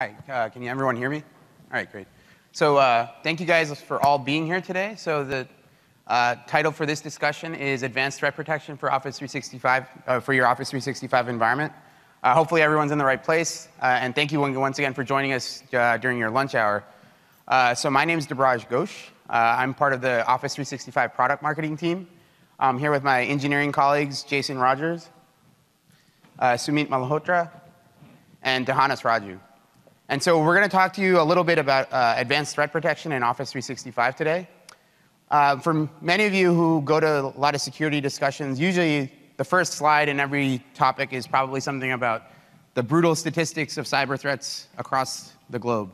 Hi, can everyone hear me? All right, great. So thank you guys for all being here today. So the title for this discussion is Advanced Threat Protection for Office 365, for your Office 365 environment. Hopefully everyone's in the right place. And thank you once again for joining us during your lunch hour. So my name is Debraj Ghosh. I'm part of the Office 365 product marketing team. I'm here with my engineering colleagues, Jason Rogers, Sumit Malhotra, and Dhanas Raju. And so we're going to talk to you a little bit about advanced threat protection in Office 365 today. For many of you who go to a lot of security discussions, usually the first slide in every topic is probably something about the brutal statistics of cyber threats across the globe.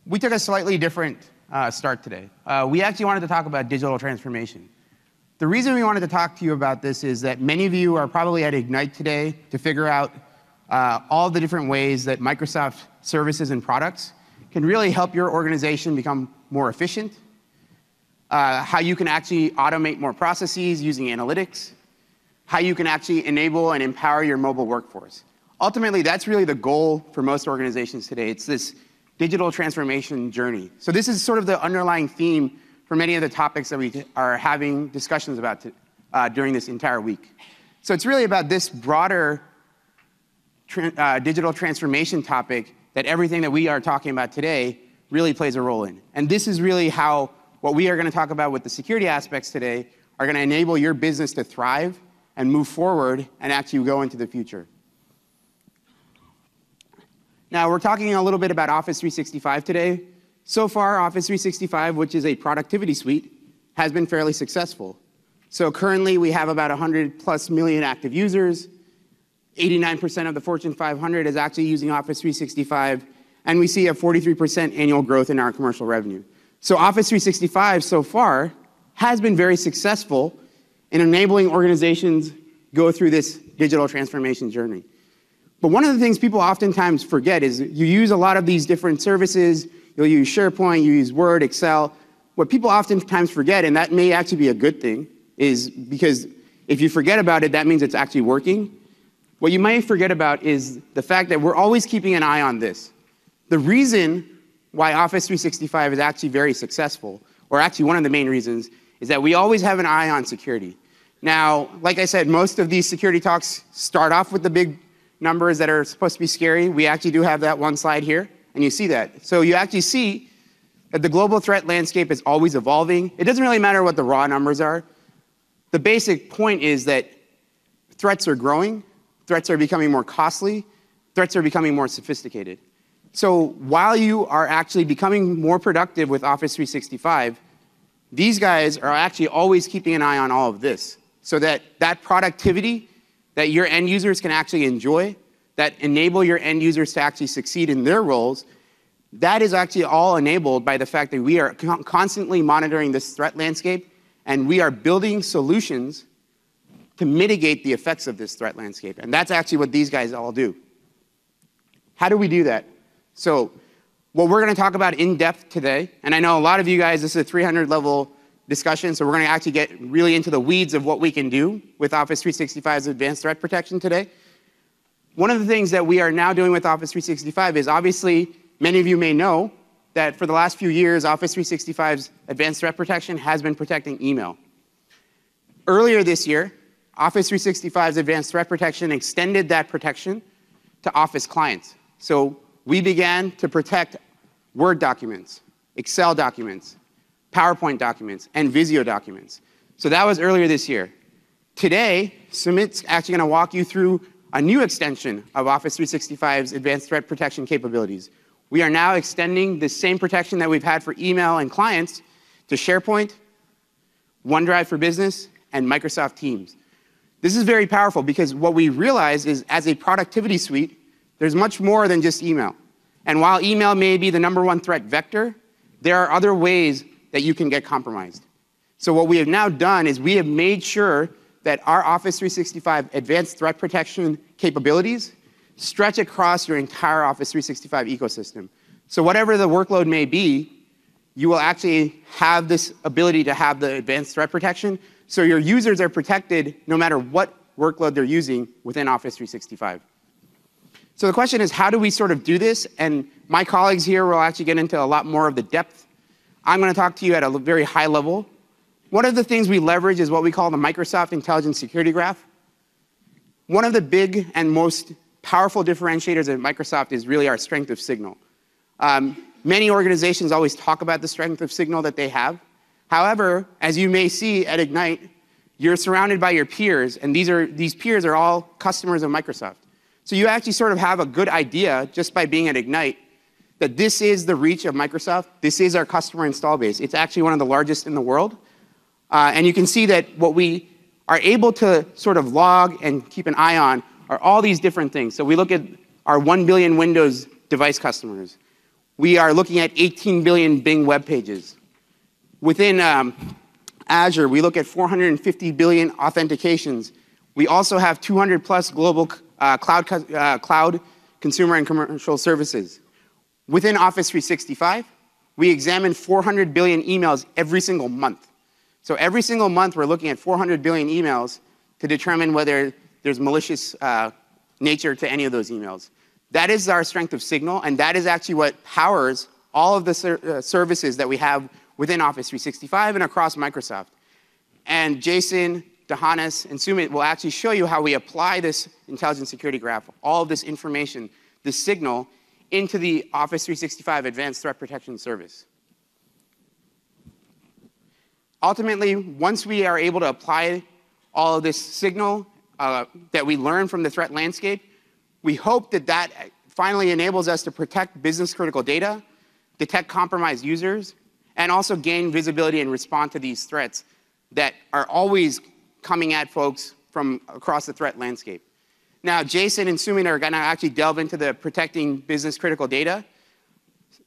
We took a slightly different start today. We actually wanted to talk about digital transformation. The reason we wanted to talk to you about this is that many of you are probably at Ignite today to figure out all the different ways that Microsoft services and products can really help your organization become more efficient, how you can actually automate more processes using analytics, how you can actually enable and empower your mobile workforce. Ultimately, that's really the goal for most organizations today. It's this digital transformation journey. So this is sort of the underlying theme for many of the topics that we are having discussions about during this entire week. So it's really about this broader digital transformation topic that everything that we are talking about today really plays a role in. And this is really how what we are going to talk about with the security aspects today are going to enable your business to thrive and move forward and actually go into the future. Now, we're talking a little bit about Office 365 today. So far, Office 365, which is a productivity suite, has been fairly successful. So currently, we have about 100+ million active users. 89% of the Fortune 500 is actually using Office 365, and we see a 43% annual growth in our commercial revenue. So Office 365 so far has been very successful in enabling organizations go through this digital transformation journey. But one of the things people oftentimes forget is you use a lot of these different services. You'll use SharePoint, you use Word, Excel. What people oftentimes forget, and that may actually be a good thing, is because if you forget about it, that means it's actually working. What you might forget about is the fact that we're always keeping an eye on this. The reason why Office 365 is actually very successful, or actually one of the main reasons, is that we always have an eye on security. Now, like I said, most of these security talks start off with the big numbers that are supposed to be scary. We actually do have that one slide here, and you see that. So you actually see that the global threat landscape is always evolving. It doesn't really matter what the raw numbers are. The basic point is that threats are growing. Threats are becoming more costly. Threats are becoming more sophisticated. So while you are actually becoming more productive with Office 365, these guys are actually always keeping an eye on all of this so that that productivity that your end users can actually enjoy, that enable your end users to actually succeed in their roles, that is actually all enabled by the fact that we are constantly monitoring this threat landscape, and we are building solutions to mitigate the effects of this threat landscape. And that's actually what these guys all do. How do we do that? So what we're going to talk about in depth today, and I know a lot of you guys, this is a 300-level discussion, so we're going to actually get really into the weeds of what we can do with Office 365's advanced threat protection today. One of the things that we are now doing with Office 365 is obviously, many of you may know that for the last few years, Office 365's advanced threat protection has been protecting email. Earlier this year, Office 365's advanced threat protection extended that protection to Office clients. So we began to protect Word documents, Excel documents, PowerPoint documents, and Visio documents. So that was earlier this year. Today, Sumit's actually going to walk you through a new extension of Office 365's advanced threat protection capabilities. We are now extending the same protection that we've had for email and clients to SharePoint, OneDrive for Business, and Microsoft Teams. This is very powerful because what we realize is as a productivity suite, there's much more than just email. And while email may be the #1 threat vector, there are other ways that you can get compromised. So what we have now done is we have made sure that our Office 365 advanced threat protection capabilities stretch across your entire Office 365 ecosystem. So whatever the workload may be, you will actually have this ability to have the advanced threat protection, so your users are protected no matter what workload they're using within Office 365. So the question is, how do we sort of do this? And my colleagues here will actually get into a lot more of the depth. I'm going to talk to you at a very high level. One of the things we leverage is what we call the Microsoft Intelligent Security Graph. One of the big and most powerful differentiators at Microsoft is really our strength of signal. Many organizations always talk about the strength of signal that they have. However, as you may see at Ignite, you're surrounded by your peers, and these peers are all customers of Microsoft. So you actually sort of have a good idea just by being at Ignite that this is the reach of Microsoft. This is our customer install base. It's actually one of the largest in the world. And you can see that what we are able to sort of log and keep an eye on are all these different things. So we look at our 1 billion Windows device customers. We are looking at 18 billion Bing web pages. Within Azure, we look at 450 billion authentications. We also have 200 plus global cloud consumer and commercial services. Within Office 365, we examine 400 billion emails every single month. So every single month, we're looking at 400 billion emails to determine whether there's malicious nature to any of those emails. That is our strength of signal, and that is actually what powers all of the services that we have within Office 365 and across Microsoft. And Jason, Johannes, and Sumit will actually show you how we apply this intelligent security graph, all of this information, this signal, into the Office 365 Advanced Threat Protection Service. Ultimately, once we are able to apply all of this signal that we learn from the threat landscape, we hope that that finally enables us to protect business-critical data, detect compromised users, and also gain visibility and respond to these threats that are always coming at folks from across the threat landscape. Now, Jason and Sumit are going to actually delve into the protecting business-critical data,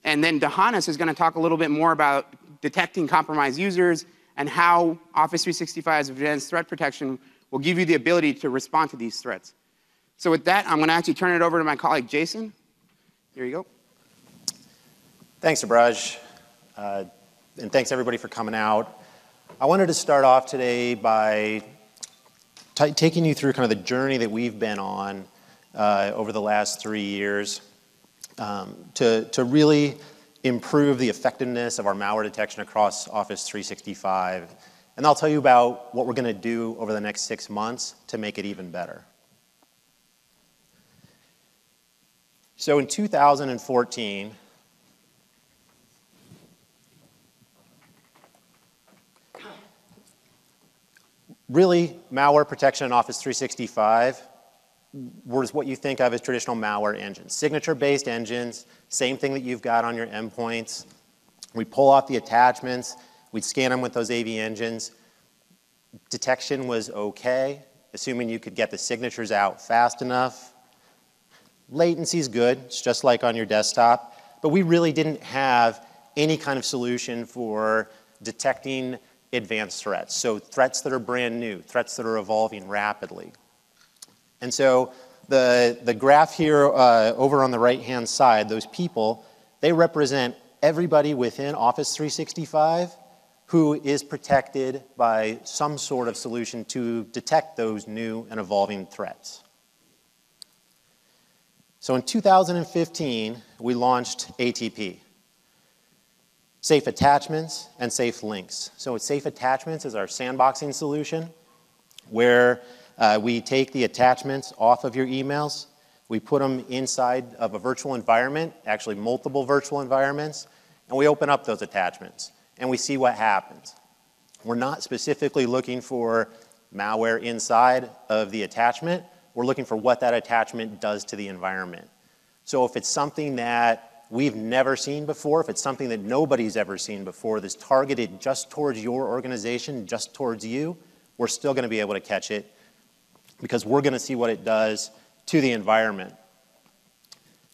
and then Johannes is going to talk a little bit more about detecting compromised users and how Office 365's Advanced Threat Protection will give you the ability to respond to these threats. So with that, I'm going to actually turn it over to my colleague, Jason. Here you go. Thanks, Abraj. And thanks, everybody, for coming out. I wanted to start off today by taking you through kind of the journey that we've been on over the last 3 years to really improve the effectiveness of our malware detection across Office 365. And I'll tell you about what we're going to do over the next 6 months to make it even better. So in 2014, really, malware protection in Office 365 was what you think of as traditional malware engines. Signature-based engines, same thing that you've got on your endpoints. We pull off the attachments. We'd scan them with those AV engines. Detection was okay, assuming you could get the signatures out fast enough. Latency's good. It's just like on your desktop. But we really didn't have any kind of solution for detecting advanced threats. So threats that are brand new, threats that are evolving rapidly. And so the graph here over on the right-hand side, those people, they represent everybody within Office 365 who is protected by some sort of solution to detect those new and evolving threats. So in 2015, we launched ATP. Safe Attachments and Safe Links. So Safe Attachments is our sandboxing solution where we take the attachments off of your emails, we put them inside of a virtual environment, actually multiple virtual environments, and we open up those attachments and we see what happens. We're not specifically looking for malware inside of the attachment, we're looking for what that attachment does to the environment. So if it's something that we've never seen before, if it's something that nobody's ever seen before that's targeted just towards your organization, just towards you, we're still going to be able to catch it because we're going to see what it does to the environment.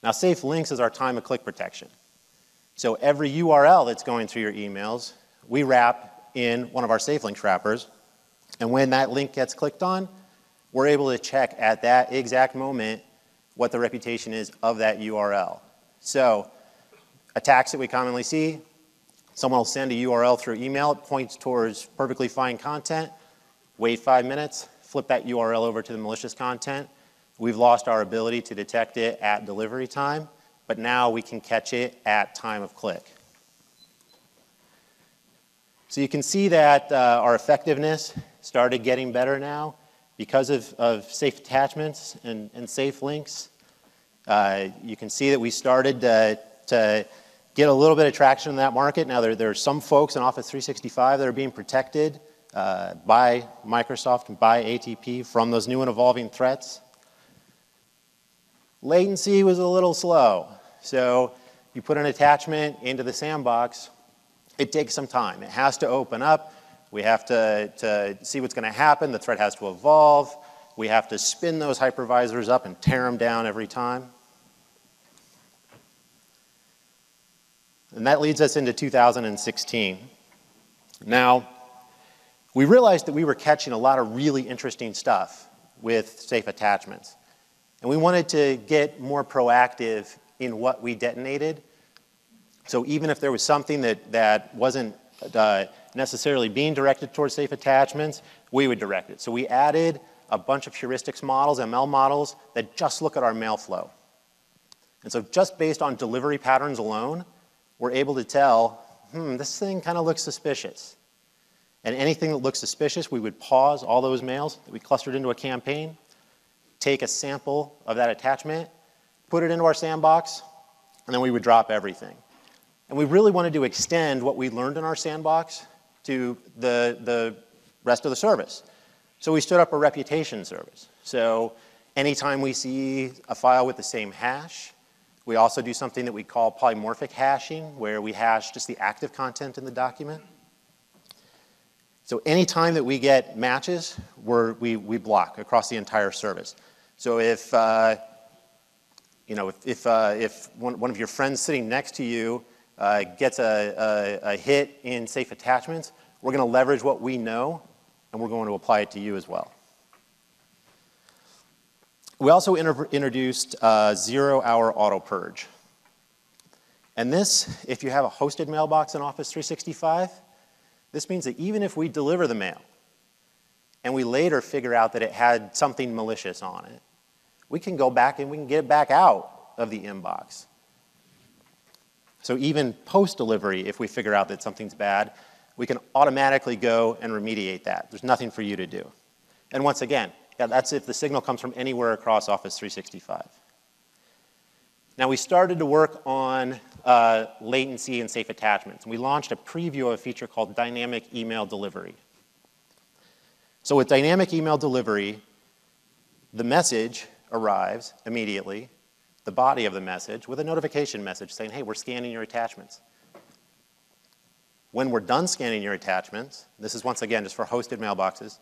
Now, Safe Links is our time-of-click protection. So every URL that's going through your emails, we wrap in one of our Safe Links wrappers, and when that link gets clicked on, we're able to check at that exact moment what the reputation is of that URL. So attacks that we commonly see, someone will send a URL through email, it points towards perfectly fine content, wait 5 minutes, flip that URL over to the malicious content, we've lost our ability to detect it at delivery time, but now we can catch it at time of click. So you can see that our effectiveness started getting better now because of safe attachments and safe links. You can see that we started to get a little bit of traction in that market. Now there are some folks in Office 365 that are being protected by Microsoft and by ATP from those new and evolving threats. Latency was a little slow. So you put an attachment into the sandbox, it takes some time. It has to open up. We have to see what's going to happen. The threat has to evolve. We have to spin those hypervisors up and tear them down every time. And that leads us into 2016. Now, we realized that we were catching a lot of really interesting stuff with safe attachments. And we wanted to get more proactive in what we detonated. So even if there was something that wasn't necessarily being directed towards safe attachments, we would direct it. So we added a bunch of heuristics models, ML models, that just look at our mail flow. And so just based on delivery patterns alone, we're able to tell, this thing kind of looks suspicious. And anything that looks suspicious, we would pause all those mails that we clustered into a campaign, take a sample of that attachment, put it into our sandbox, and then we would drop everything. And we really wanted to extend what we learned in our sandbox to the rest of the service. So we stood up a reputation service. So anytime we see a file with the same hash, we also do something that we call polymorphic hashing, where we hash just the active content in the document. So anytime that we get matches, we block across the entire service. So if one of your friends sitting next to you gets a hit in safe attachments, we're going to leverage what we know, and we're going to apply it to you as well. We also introduced 0-hour auto purge. And this, if you have a hosted mailbox in Office 365, this means that even if we deliver the mail and we later figure out that it had something malicious on it, we can go back and we can get it back out of the inbox. So even post-delivery, if we figure out that something's bad, we can automatically go and remediate that. There's nothing for you to do. And once again, that's if the signal comes from anywhere across Office 365. Now we started to work on latency and safe attachments. We launched a preview of a feature called dynamic email delivery. So with dynamic email delivery, the message arrives immediately, the body of the message, with a notification message saying, hey, we're scanning your attachments. When we're done scanning your attachments, this is once again just for hosted mailboxes,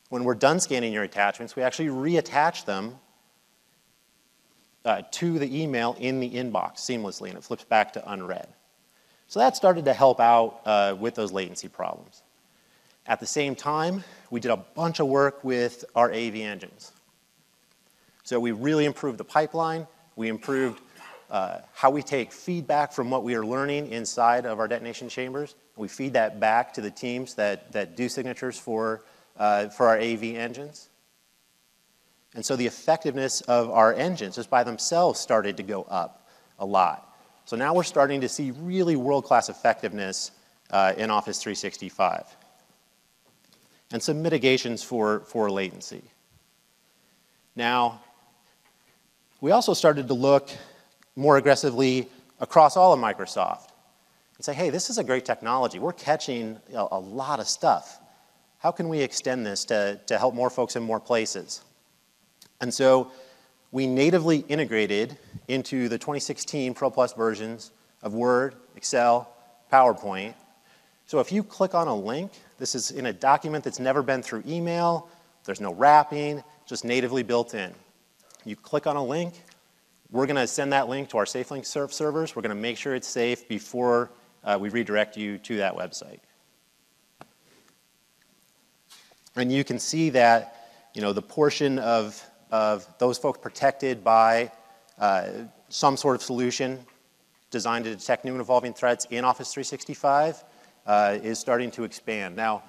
when we're done scanning your attachments, we actually reattach them to the email in the inbox seamlessly, and it flips back to unread. So that started to help out with those latency problems. At the same time, we did a bunch of work with our AV engines. So we really improved the pipeline. We improved how we take feedback from what we are learning inside of our detonation chambers. We feed that back to the teams that do signatures for our AV engines. And so the effectiveness of our engines just by themselves started to go up a lot. So now we're starting to see really world-class effectiveness in Office 365. And some mitigations for latency. Now, we also started to look more aggressively across all of Microsoft and say, hey, this is a great technology. We're catching a lot of stuff. How can we extend this to help more folks in more places? And so we natively integrated into the 2016 Pro Plus versions of Word, Excel, PowerPoint. So if you click on a link, this is in a document that's never been through email, there's no wrapping, just natively built in. You click on a link, we're going to send that link to our SafeLink servers. We're going to make sure it's safe before we redirect you to that website. And you can see that, the portion of those folks protected by some sort of solution designed to detect new and evolving threats in Office 365 is starting to expand. Now,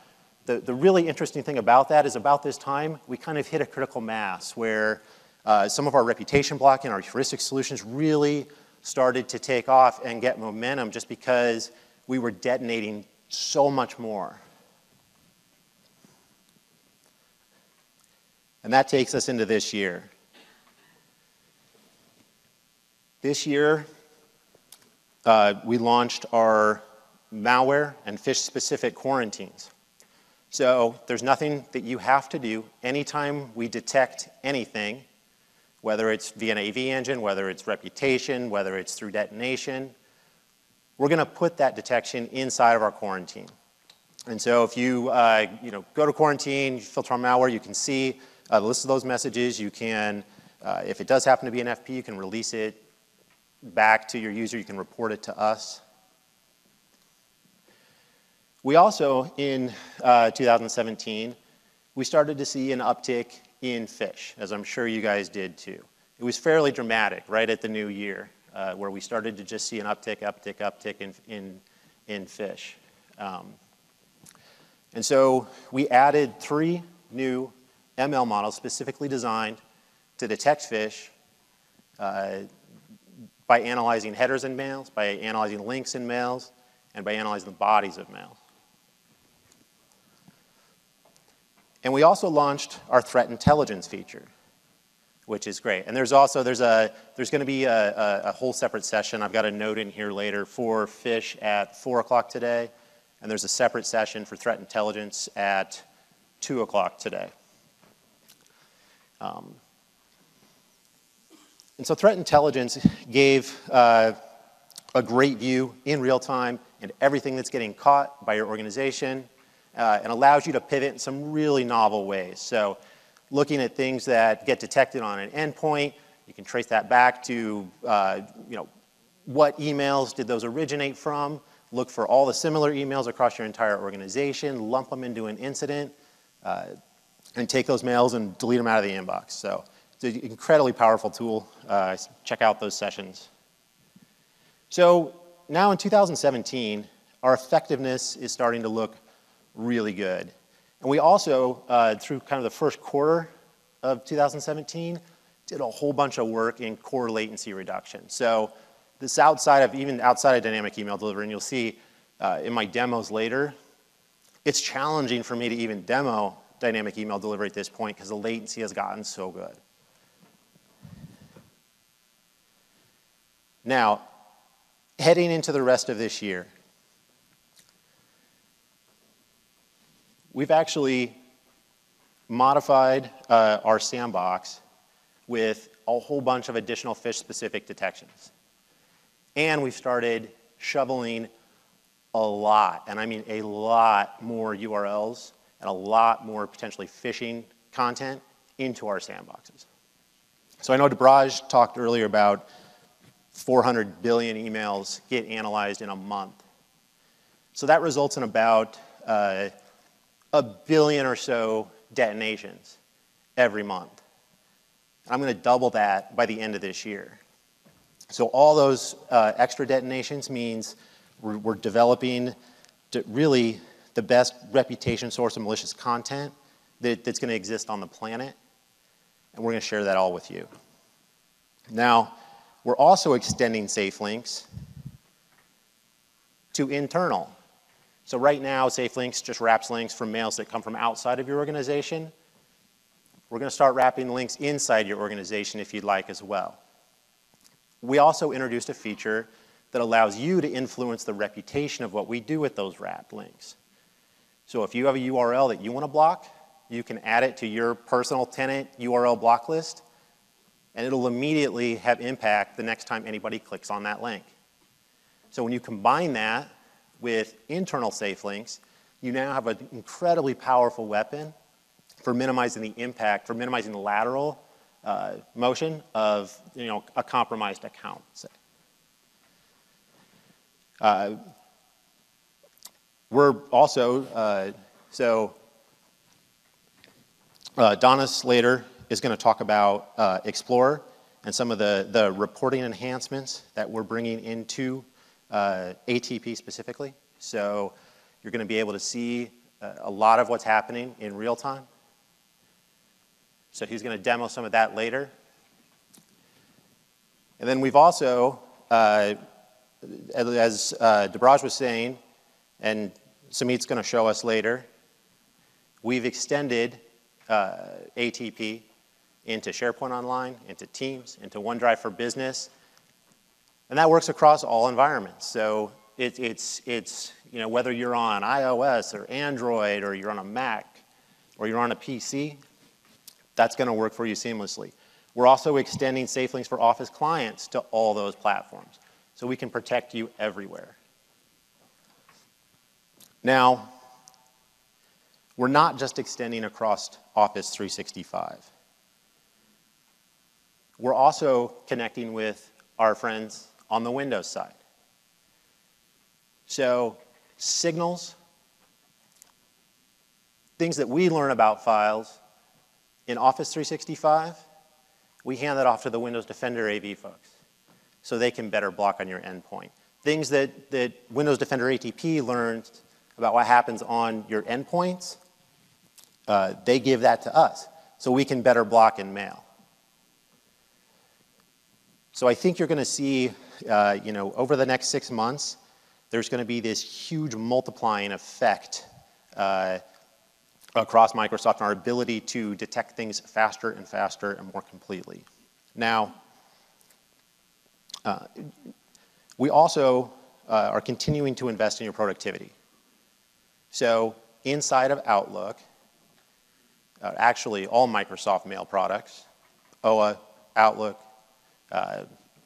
the really interesting thing about that is about this time, we kind of hit a critical mass where Some of our reputation blocking, our heuristic solutions really started to take off and get momentum just because we were detonating so much more. And that takes us into this year. This year, we launched our malware and phish-specific quarantines. So there's nothing that you have to do anytime we detect anything, whether it's via an AV engine, whether it's reputation, whether it's through detonation. We're going to put that detection inside of our quarantine. And so if you, go to quarantine, you filter on malware, you can see the list of those messages. You can, if it does happen to be an FP, you can release it back to your user. You can report it to us. We also, in 2017, we started to see an uptick in phish, as I'm sure you guys did too. It was fairly dramatic right at the new year, where we started to just see an uptick in phish. And so we added 3 new ML models specifically designed to detect phish by analyzing headers in mails, by analyzing links in mails, and by analyzing the bodies of mails. And we also launched our threat intelligence feature, which is great. And there's going to be a whole separate session. I've got a note in here later for phish at 4 o'clock today, and there's a separate session for threat intelligence at 2 o'clock today. And so threat intelligence gave a great view in real time into everything that's getting caught by your organization, and allows you to pivot in some really novel ways. So looking at things that get detected on an endpoint, you can trace that back to what emails did those originate from, look for all the similar emails across your entire organization, lump them into an incident, and take those mails and delete them out of the inbox. So it's an incredibly powerful tool. Check out those sessions. So now in 2017, our effectiveness is starting to look really good. And we also, through kind of the first quarter of 2017, did a whole bunch of work in core latency reduction. So this even outside of dynamic email delivery, and you'll see in my demos later, it's challenging for me to even demo dynamic email delivery at this point because the latency has gotten so good. Now, heading into the rest of this year, we've actually modified our sandbox with a whole bunch of additional phish-specific detections. And we've started shoveling a lot, and I mean a lot more URLs and a lot more potentially phishing content into our sandboxes. So I know Debraj talked earlier about 400 billion emails get analyzed in a month. So that results in about 1 billion or so detonations every month. I'm going to double that by the end of this year. So all those extra detonations means we're developing really the best reputation source of malicious content that's going to exist on the planet, and we're going to share that all with you. Now, we're also extending safe links to internal. So right now, safe links just wraps links from mails that come from outside of your organization. We're going to start wrapping links inside your organization if you'd like as well. We also introduced a feature that allows you to influence the reputation of what we do with those wrapped links. So if you have a URL that you want to block, you can add it to your personal tenant URL block list, and it'll immediately have impact the next time anybody clicks on that link. So when you combine that with internal safe links, you now have an incredibly powerful weapon for minimizing the impact, for minimizing the lateral motion of a compromised account, say. We're also, Donna Slater is going to talk about Explorer and some of the reporting enhancements that we're bringing into ATP specifically. So you're going to be able to see a lot of what's happening in real time. So he's going to demo some of that later. And then we've also, as Debraj was saying, and Sumit's going to show us later, we've extended ATP into SharePoint Online, into Teams, into OneDrive for Business, and that works across all environments. So it's you know, whether you're on iOS or Android or you're on a Mac or you're on a PC, that's going to work for you seamlessly. We're also extending Safe Links for Office clients to all those platforms, so we can protect you everywhere. Now, we're not just extending across Office 365. We're also connecting with our friends on the Windows side. So signals, things that we learn about files in Office 365, we hand that off to the Windows Defender AV folks so they can better block on your endpoint. Things that Windows Defender ATP learns about what happens on your endpoints, they give that to us so we can better block in mail. So I think you're going to see, you know, over the next 6 months, there's going to be this huge multiplying effect across Microsoft and our ability to detect things faster and faster and more completely. Now, we also are continuing to invest in your productivity. So inside of Outlook, actually all Microsoft Mail products, OA, Outlook,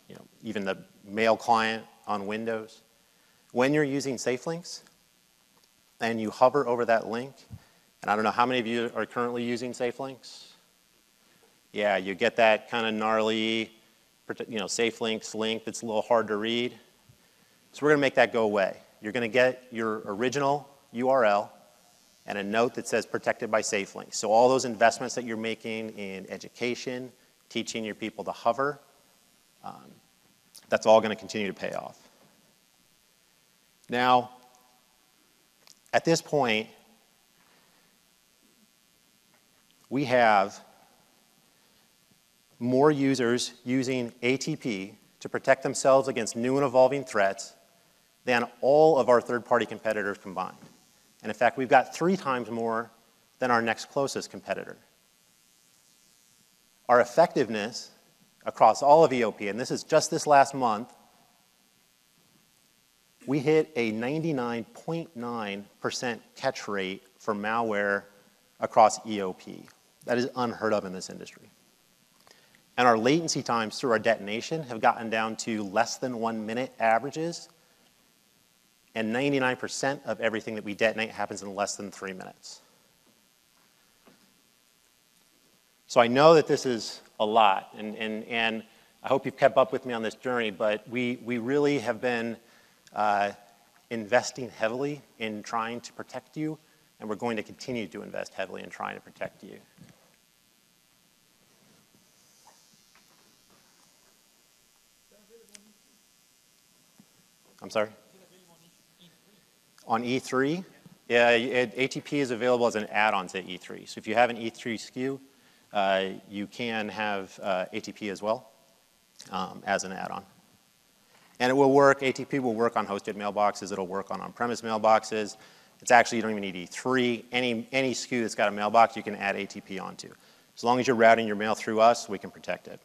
you know, even the Mail client on Windows, when you're using Safe Links and you hover over that link, and I don't know how many of you are currently using Safe Links. Yeah, you get that kind of gnarly, you know, Safe Links link that's a little hard to read. So we're going to make that go away. You're going to get your original URL and a note that says protected by Safe Links. So all those investments that you're making in education, teaching your people to hover, that's all going to continue to pay off. Now, at this point, we have more users using ATP to protect themselves against new and evolving threats than all of our third-party competitors combined. And in fact, we've got 3 times more than our next closest competitor. Our effectiveness across all of EOP, and this is just this last month, we hit a 99.9% catch rate for malware across EOP. That is unheard of in this industry. And our latency times through our detonation have gotten down to less than 1 minute averages, and 99% of everything that we detonate happens in less than 3 minutes. So I know that this is a lot, and I hope you've kept up with me on this journey, but we really have been investing heavily in trying to protect you, and we're going to continue to invest heavily in trying to protect you. I'm sorry? On E3? Yeah, ATP is available as an add-on to E3. So if you have an E3 SKU, you can have ATP as well as an add-on. And it will work, ATP will work on hosted mailboxes, it'll work on on-premise mailboxes. It's actually, you don't even need E3. Any SKU that's got a mailbox, you can add ATP onto. As long as you're routing your mail through us, we can protect it.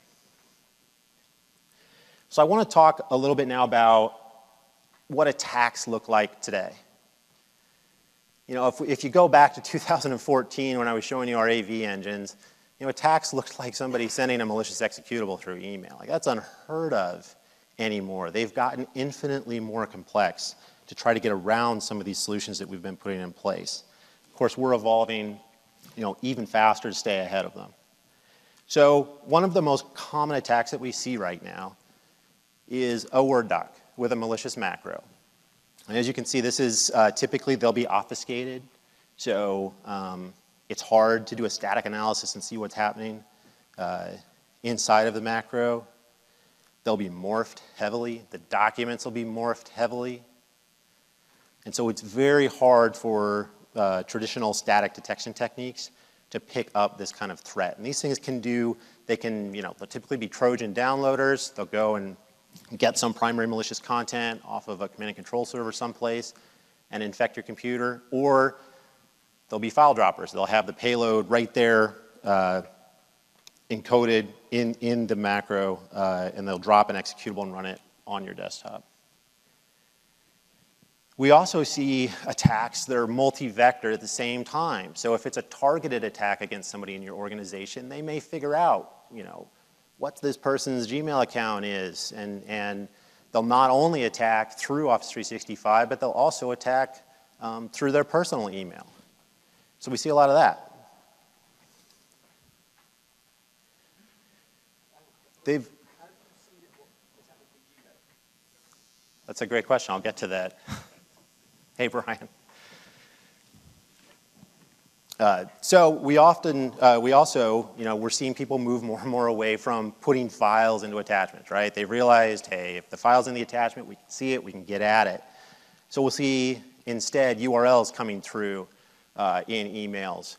So I want to talk a little bit now about what attacks look like today. You know, if you go back to 2014 when I was showing you our AV engines, you know, attacks looked like somebody sending a malicious executable through email. Like, that's unheard of anymore. They've gotten infinitely more complex to try to get around some of these solutions that we've been putting in place. Of course, we're evolving, you know, even faster to stay ahead of them. So one of the most common attacks that we see right now is a Word doc with a malicious macro. And as you can see, this is typically they'll be obfuscated. So it's hard to do a static analysis and see what's happening inside of the macro. They'll be morphed heavily. The documents will be morphed heavily. And so it's very hard for traditional static detection techniques to pick up this kind of threat. And these things can do They can, they'll typically be Trojan downloaders. They'll go and get some primary malicious content off of a command and control server someplace and infect your computer, or they'll be file droppers. They'll have the payload right there encoded in the macro, and they'll drop an executable and run it on your desktop. We also see attacks that are multi-vector at the same time. So if it's a targeted attack against somebody in your organization, they may figure out, what this person's Gmail account is, and they'll not only attack through Office 365, but they'll also attack through their personal email. So we see a lot of that. That's a great question. I'll get to that. Hey, Brian. So we also, we're seeing people move more and more away from putting files into attachments, right? They realized, hey, if the file's in the attachment, we can see it, we can get at it. So we'll see instead URLs coming through in emails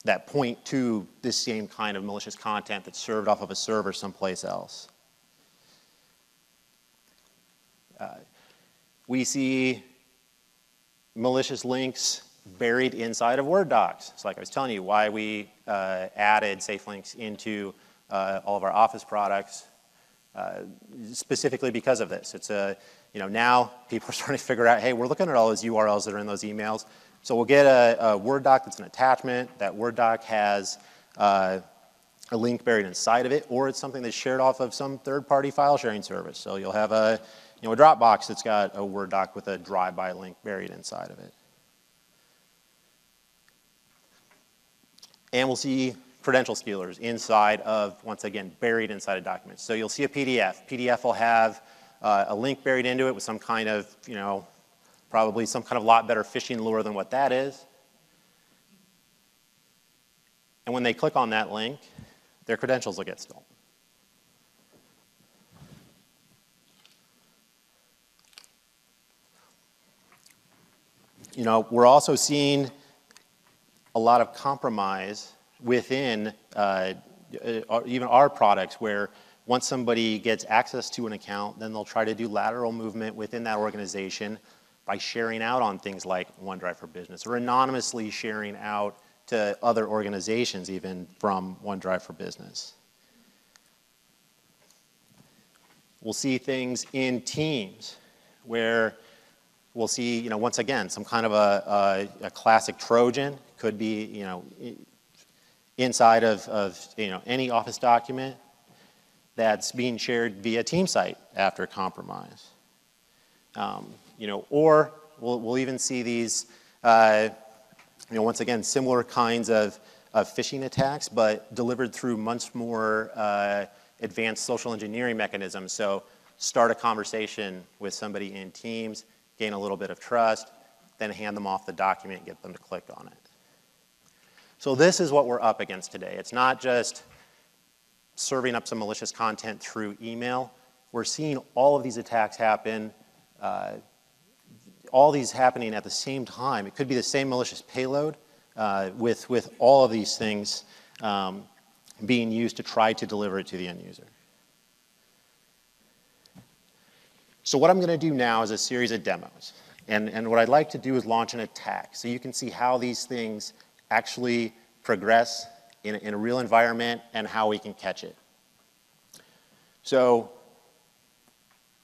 that point to this same kind of malicious content that's served off of a server someplace else. We see malicious links buried inside of Word docs. So like I was telling you, why we added safe links into all of our Office products, specifically because of this. It's now people are starting to figure out, hey, we're looking at all those URLs that are in those emails. So we'll get a Word doc that's an attachment. That Word doc has a link buried inside of it, or it's something that's shared off of some third-party file sharing service. So you'll have a Dropbox that's got a Word doc with a drive-by link buried inside of it. And we'll see credential stealers inside of, once again, buried inside of documents. So you'll see a PDF. PDF will have a link buried into it with some kind of, probably some kind of lot better phishing lure than what that is. And when they click on that link, their credentials will get stolen. We're also seeing a lot of compromise within even our products, where once somebody gets access to an account, then they'll try to do lateral movement within that organization by sharing out on things like OneDrive for Business, or anonymously sharing out to other organizations even from OneDrive for Business. We'll see things in Teams where we'll see, once again, some kind of a classic Trojan. Could be, inside of any Office document that's being shared via Team site after compromise. Or we'll even see these, once again, similar kinds of phishing attacks, but delivered through much more advanced social engineering mechanisms. So start a conversation with somebody in Teams, gain a little bit of trust, then hand them off the document, get them to click on it. So this is what we're up against today. It's not just serving up some malicious content through email. We're seeing all of these attacks happen, all these happening at the same time. It could be the same malicious payload with all of these things being used to try to deliver it to the end user. So what I'm going to do now is a series of demos. And what I'd like to do is launch an attack so you can see how these things actually progress in a real environment and how we can catch it. So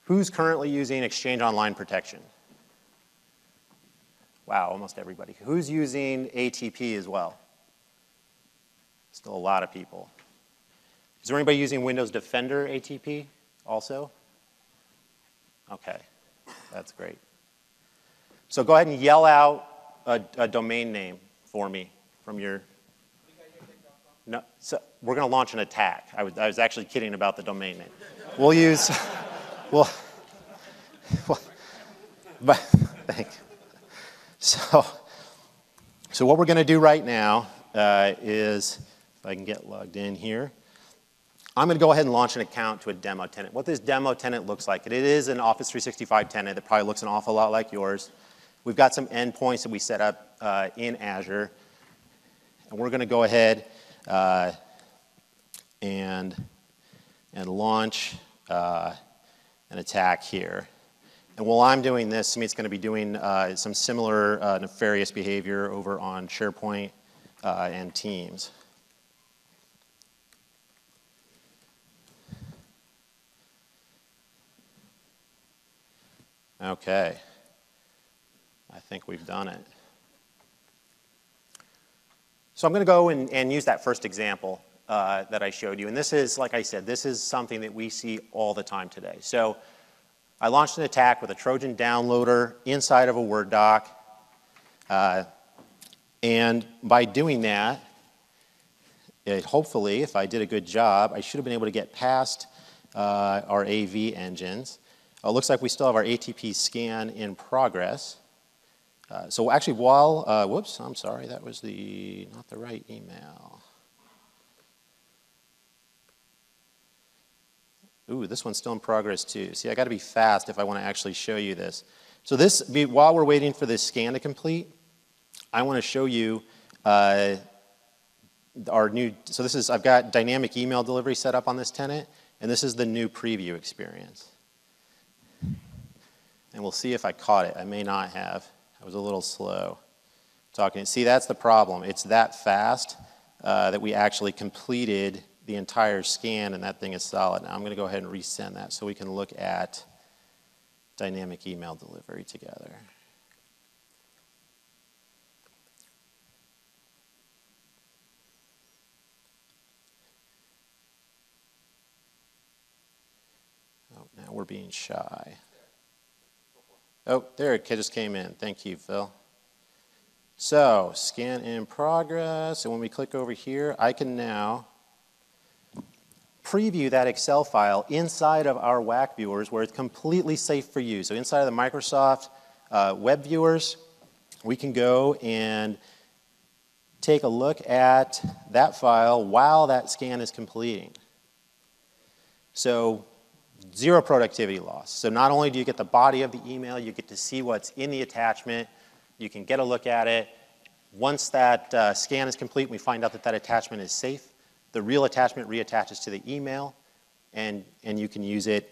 who's currently using Exchange Online Protection? Wow, almost everybody. Who's using ATP as well? Still a lot of people. Is there anybody using Windows Defender ATP also? Okay, that's great. So go ahead and yell out a domain name for me from your. No, so we're going to launch an attack. I was actually kidding about the domain name. We'll use. But thank you. So what we're going to do right now is, if I can get logged in here, I'm going to go ahead and launch an account to a demo tenant. What this demo tenant looks like, it is an Office 365 tenant that probably looks an awful lot like yours. We've got some endpoints that we set up in Azure, and we're going to go ahead and launch an attack here. And while I'm doing this, Sumit's going to be doing some similar nefarious behavior over on SharePoint and Teams. Okay. I think we've done it. So I'm going to go and use that first example that I showed you. And this is, like I said, this is something that we see all the time today. So I launched an attack with a Trojan downloader inside of a Word doc. And by doing that, hopefully, if I did a good job, I should have been able to get past our AV engines. It looks like we still have our ATP scan in progress. So actually, while, whoops, I'm sorry, that was not the right email. Ooh, this one's still in progress too. See, I got to be fast if I want to actually show you this. So this, while we're waiting for this scan to complete, I want to show you our new, so this is, I've got dynamic email delivery set up on this tenant, and this is the new preview experience. And we'll see if I caught it. I may not have. I was a little slow talking. See, that's the problem. It's that fast that we actually completed the entire scan, and that thing is solid. Now I'm going to go ahead and resend that so we can look at dynamic email delivery together. Oh, now we're being shy. Oh, there it just came in. Thank you, Phil. So, scan in progress, and when we click over here, I can now preview that Excel file inside of our WAC viewers where it's completely safe for you. So inside of the Microsoft web viewers, we can go and take a look at that file while that scan is completing. So zero productivity loss. So not only do you get the body of the email, you get to see what's in the attachment, you can get a look at it. Once that scan is complete, we find out that that attachment is safe. The real attachment reattaches to the email, and you can use it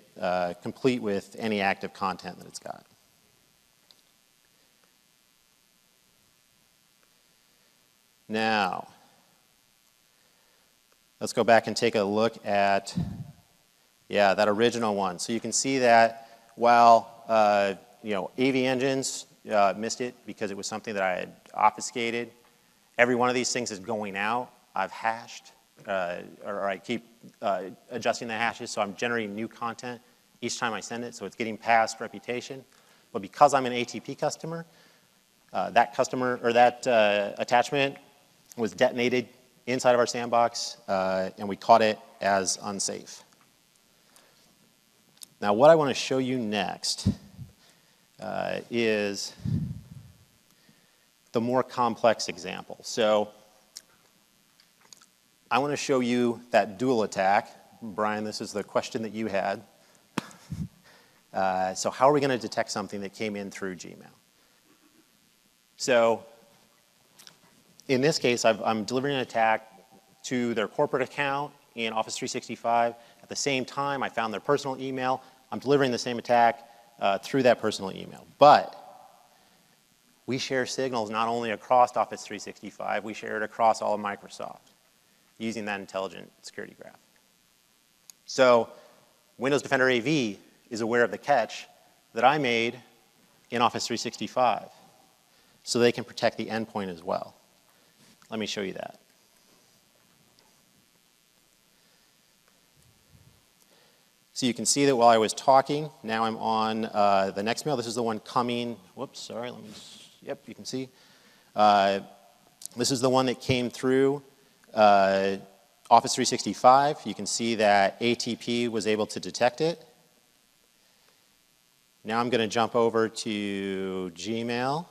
complete with any active content that it's got. Now, let's go back and take a look at, yeah, that original one. So you can see that while AV engines missed it because it was something that I had obfuscated, every one of these things is going out. I've hashed. Or I keep adjusting the hashes, so I'm generating new content each time I send it, so it's getting past reputation. But because I'm an ATP customer, that attachment was detonated inside of our sandbox, and we caught it as unsafe. Now, what I want to show you next is the more complex example. So I want to show you that dual attack. Brian, this is the question that you had. So how are we going to detect something that came in through Gmail? So in this case, I'm delivering an attack to their corporate account in Office 365. At the same time, I found their personal email. I'm delivering the same attack through that personal email. But we share signals not only across Office 365, we share it across all of Microsoft, using that intelligent security graph. So Windows Defender AV is aware of the catch that I made in Office 365, so they can protect the endpoint as well. Let me show you that. So you can see that while I was talking, now I'm on the next mail. This is the one coming, whoops, sorry, let me, yep, you can see. This is the one that came through Office 365. You can see that ATP was able to detect it. Now I'm going to jump over to Gmail.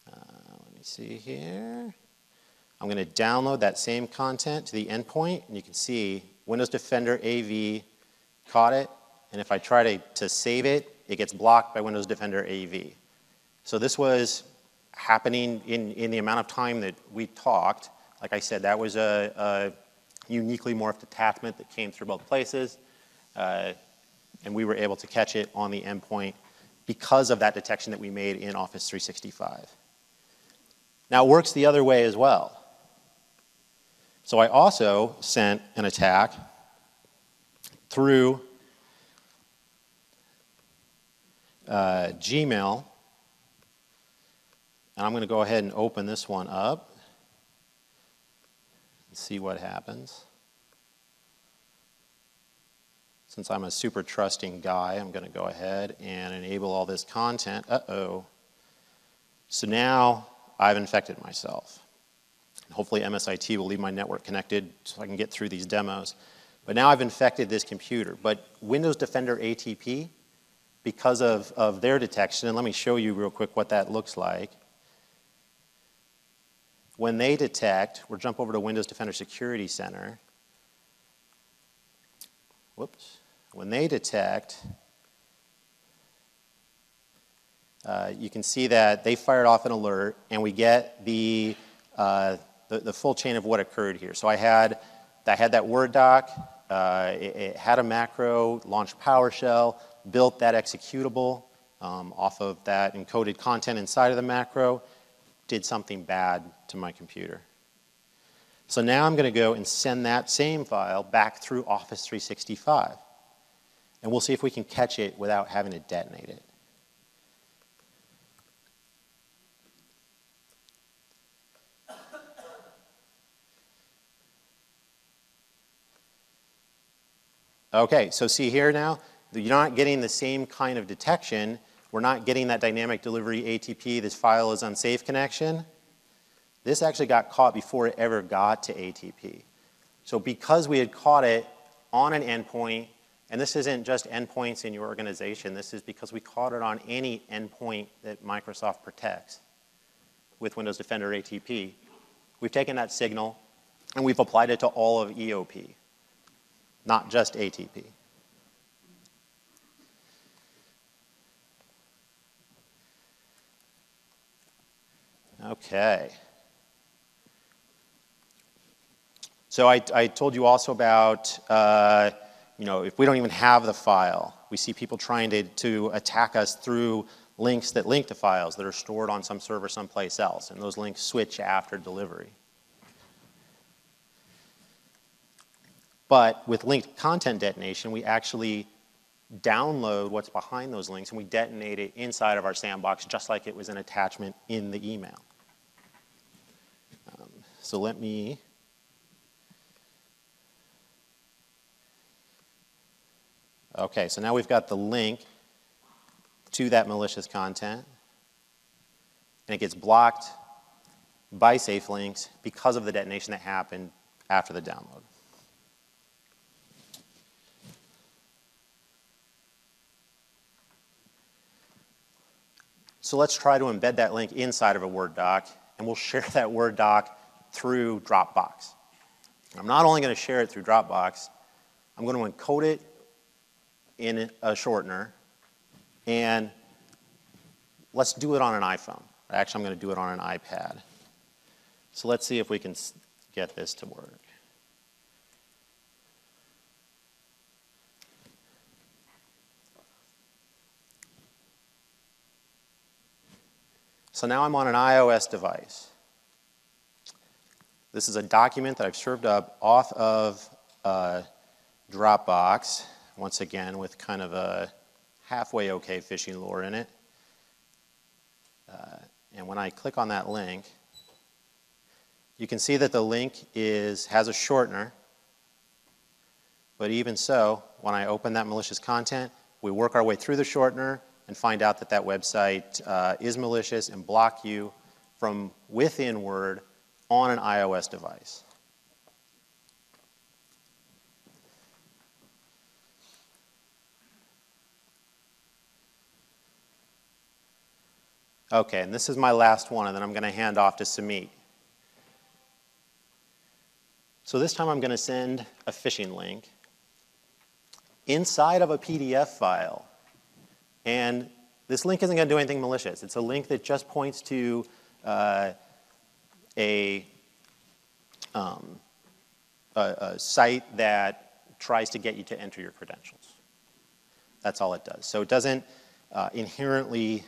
Let me see here. I'm going to download that same content to the endpoint, and you can see Windows Defender AV caught it, and if I try to save it, it gets blocked by Windows Defender AV. So this was happening in the amount of time that we talked. Like I said, that was a uniquely morphed attachment that came through both places, and we were able to catch it on the endpoint because of that detection that we made in Office 365. Now, it works the other way as well. So I also sent an attack through Gmail, and I'm going to go ahead and open this one up and see what happens. Since I'm a super trusting guy, I'm going to go ahead and enable all this content. Uh-oh. So now I've infected myself. Hopefully MSIT will leave my network connected so I can get through these demos. But now I've infected this computer. But Windows Defender ATP, because of their detection, and let me show you real quick what that looks like. When they detect, we'll jump over to Windows Defender Security Center. Whoops. When they detect, you can see that they fired off an alert, and we get the full chain of what occurred here. So I had that Word doc, it had a macro, launched PowerShell, built that executable off of that encoded content inside of the macro, did something bad to my computer. So now I'm going to go and send that same file back through Office 365. And we'll see if we can catch it without having to detonate it. Okay, so see here now, you're not getting the same kind of detection. We're not getting that dynamic delivery ATP, this file is unsafe connection. This actually got caught before it ever got to ATP. So because we had caught it on an endpoint, and this isn't just endpoints in your organization, this is because we caught it on any endpoint that Microsoft protects with Windows Defender ATP. We've taken that signal and we've applied it to all of EOP, not just ATP. Okay. So I told you also about, if we don't even have the file, we see people trying to attack us through links that link to files that are stored on some server someplace else, and those links switch after delivery. But with linked content detonation, we actually download what's behind those links and we detonate it inside of our sandbox just like it was an attachment in the email. So let me okay, so now we've got the link to that malicious content, and it gets blocked by safe links because of the detonation that happened after the download. So let's try to embed that link inside of a Word doc, and we'll share that Word doc through Dropbox. I'm not only going to share it through Dropbox, I'm going to encode it in a shortener, and let's do it on an iPhone. Actually, I'm going to do it on an iPad. So let's see if we can get this to work. So now I'm on an iOS device. This is a document that I've served up off of Dropbox, once again with kind of a halfway okay phishing lure in it. And when I click on that link, you can see that the link has a shortener. But even so, when I open that malicious content, we work our way through the shortener and find out that that website is malicious and block you from within Word on an iOS device. Okay, and this is my last one, and then I'm going to hand off to Samit. So this time I'm going to send a phishing link inside of a PDF file. And this link isn't going to do anything malicious. It's a link that just points to a a site that tries to get you to enter your credentials. That's all it does. So it doesn't inherently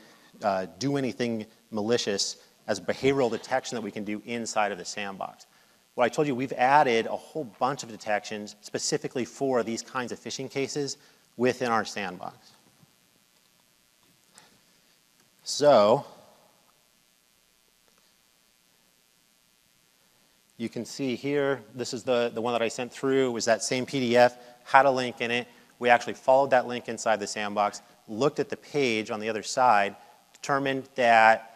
do anything malicious as behavioral detection that we can do inside of the sandbox. What I told you, we've added a whole bunch of detections specifically for these kinds of phishing cases within our sandbox. So you can see here, this is the one that I sent through, was that same PDF, had a link in it. We actually followed that link inside the sandbox, looked at the page on the other side, determined that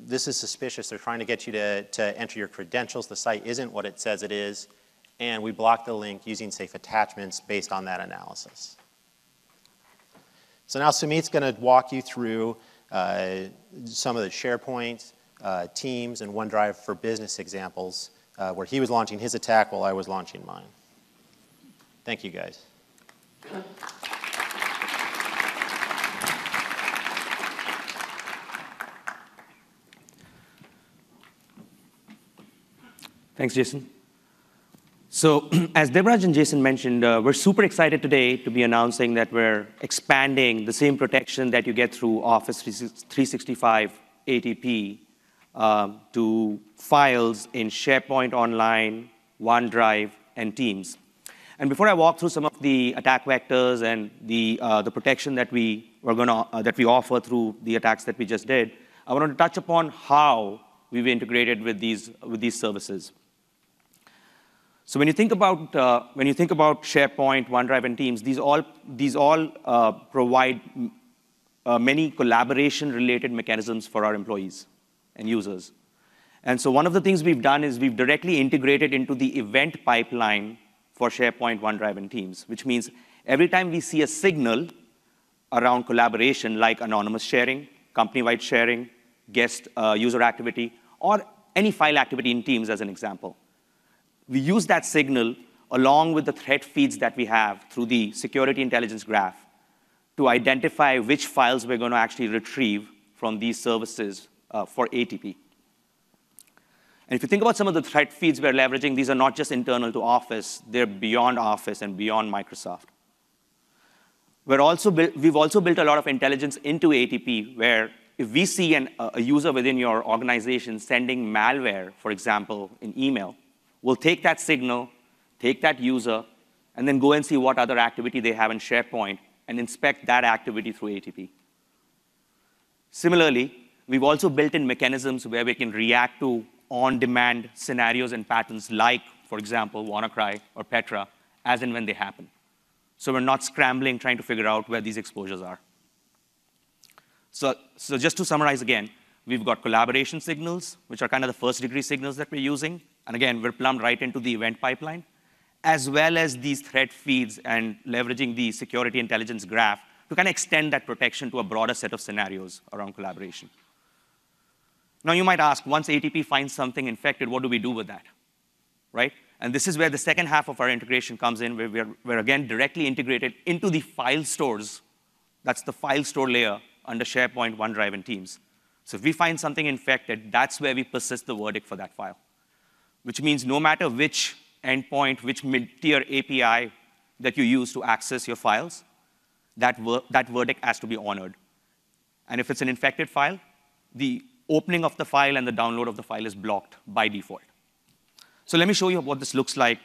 this is suspicious. They're trying to get you to enter your credentials. The site isn't what it says it is. And we blocked the link using safe attachments based on that analysis. So now Sumit's going to walk you through some of the SharePoint, Teams, and OneDrive for Business examples where he was launching his attack while I was launching mine. Thank you, guys. Thanks, Jason. So as Debraj and Jason mentioned, we're super excited today to be announcing that we're expanding the same protection that you get through Office 365 ATP to files in SharePoint Online, OneDrive, and Teams. And before I walk through some of the attack vectors and the protection that we offer through the attacks that we just did, I wanted to touch upon how we've integrated with these services. So when you think about SharePoint, OneDrive, and Teams, these all provide many collaboration-related mechanisms for our employees and users. And so one of the things we've done is we've directly integrated into the event pipeline for SharePoint, OneDrive, and Teams, which means every time we see a signal around collaboration, like anonymous sharing, company-wide sharing, guest user activity, or any file activity in Teams as an example, we use that signal along with the threat feeds that we have through the security intelligence graph to identify which files we're going to actually retrieve from these services for ATP. And if you think about some of the threat feeds we're leveraging, these are not just internal to Office, they're beyond Office and beyond Microsoft. We've also built a lot of intelligence into ATP, where if we see a user within your organization sending malware, for example, in email, we'll take that signal, take that user, and then go and see what other activity they have in SharePoint and inspect that activity through ATP. Similarly, we've also built in mechanisms where we can react to on-demand scenarios and patterns like, for example, WannaCry or Petra, as and when they happen. So we're not scrambling trying to figure out where these exposures are. So just to summarize again, we've got collaboration signals, which are kind of the first-degree signals that we're using. And again, we're plumbed right into the event pipeline, as well as these threat feeds and leveraging the security intelligence graph to kind of extend that protection to a broader set of scenarios around collaboration. Now, you might ask, once ATP finds something infected, what do we do with that, right? And this is where the second half of our integration comes in, where we're again directly integrated into the file stores. That's the file store layer under SharePoint, OneDrive, and Teams. So if we find something infected, that's where we persist the verdict for that file, which means no matter which endpoint, which mid-tier API that you use to access your files, that verdict has to be honored. And if it's an infected file, the opening of the file and the download of the file is blocked by default. So let me show you what this looks like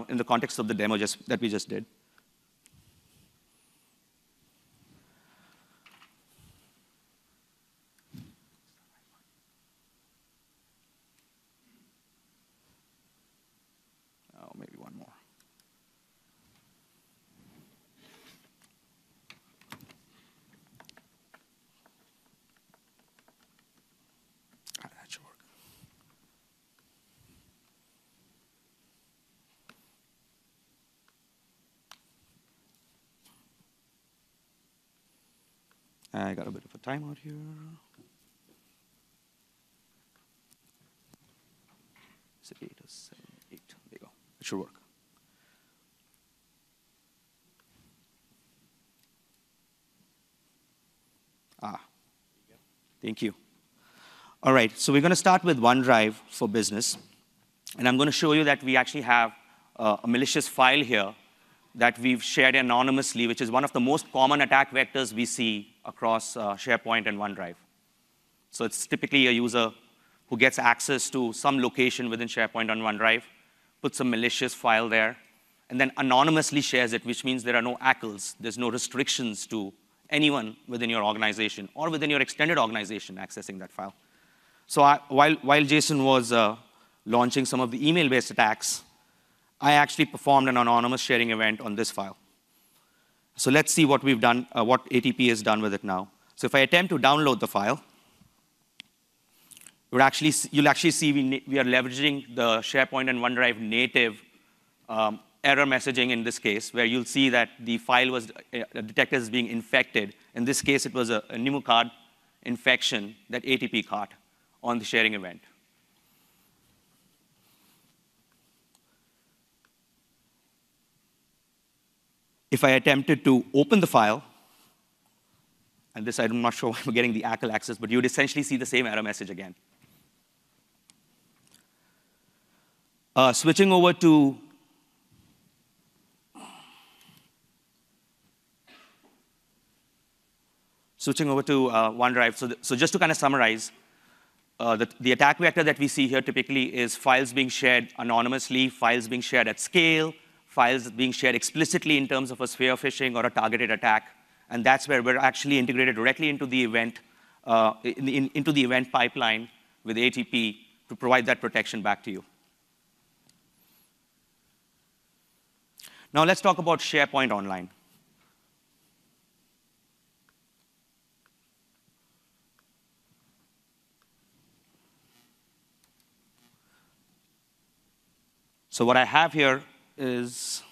in the context of the demo that we just did. Oh, maybe one more. That should work. I got a bit of a timeout here. Is it 8 or 7? 8. There you go. It should work. Thank you. All right, so we're going to start with OneDrive for Business. And I'm going to show you that we actually have a malicious file here that we've shared anonymously, which is one of the most common attack vectors we see across SharePoint and OneDrive. So it's typically a user who gets access to some location within SharePoint on OneDrive, puts a malicious file there, and then anonymously shares it, which means there are no ACLs. There's no restrictions to anyone within your organization or within your extended organization accessing that file. So while Jason was launching some of the email-based attacks, I actually performed an anonymous sharing event on this file. So let's see what we've done, what ATP has done with it now. So if I attempt to download the file, you'll actually see we are leveraging the SharePoint and OneDrive native error messaging in this case, where you'll see that the file was detected as being infected. In this case, it was a pneumocard infection that ATP caught on the sharing event. If I attempted to open the file, and this I'm not sure why I'm getting the ACL access, but you would essentially see the same error message again. Switching over to OneDrive. So just to kind of summarize, the attack vector that we see here typically is files being shared anonymously, files being shared at scale, files being shared explicitly in terms of a spear phishing or a targeted attack. And that's where we're actually integrated directly into the event, into the event pipeline with ATP to provide that protection back to you. Now let's talk about SharePoint Online. So what I have here is,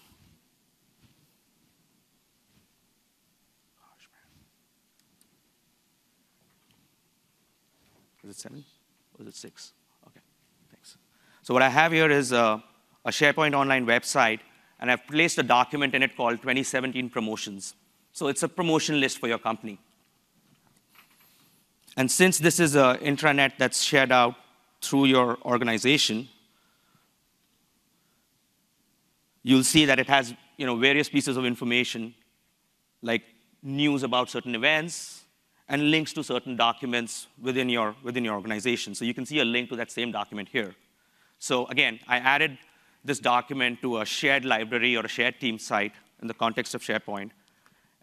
is it 7 or is it 6? Okay, thanks. So what I have here is a SharePoint Online website, and I've placed a document in it called 2017 promotions. So it's a promotion list for your company. And since this is an intranet that's shared out through your organization, you'll see that it has various pieces of information, like news about certain events and links to certain documents within your organization. So you can see a link to that same document here. So again, I added this document to a shared library or a shared team site in the context of SharePoint.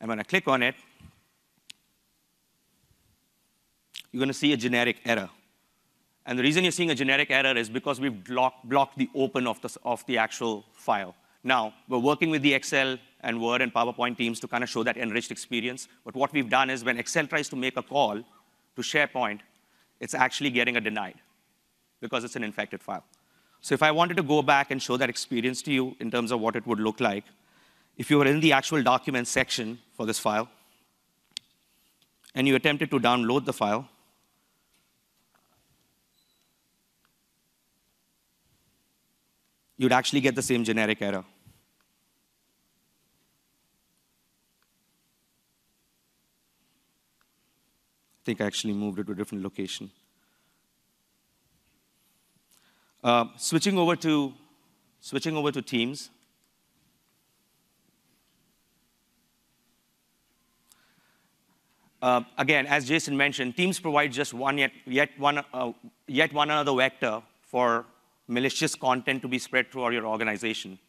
And when I click on it, you're going to see a generic error. And the reason you're seeing a generic error is because we've blocked the open of the actual file. Now, we're working with the Excel and Word and PowerPoint teams to kind of show that enriched experience. But what we've done is when Excel tries to make a call to SharePoint, it's actually getting a denied because it's an infected file. So if I wanted to go back and show that experience to you in terms of what it would look like, if you were in the actual document section for this file, and you attempted to download the file, you'd actually get the same generic error. I think I actually moved it to a different location. Switching over to Teams. Again, as Jason mentioned, Teams provides just yet one another vector for malicious content to be spread throughout your organization.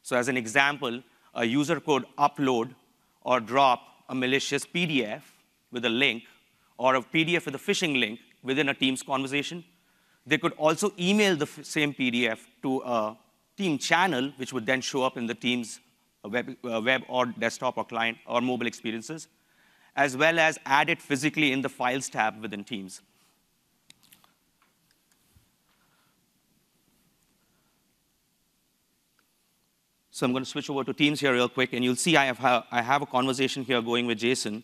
So as an example, a user could upload or drop a malicious PDF with a link or a PDF with a phishing link within a Teams conversation. They could also email the same PDF to a team channel, which would then show up in the Teams web or desktop or client or mobile experiences, as well as add it physically in the Files tab within Teams. So I'm going to switch over to Teams here real quick, and you'll see I have a conversation here going with Jason.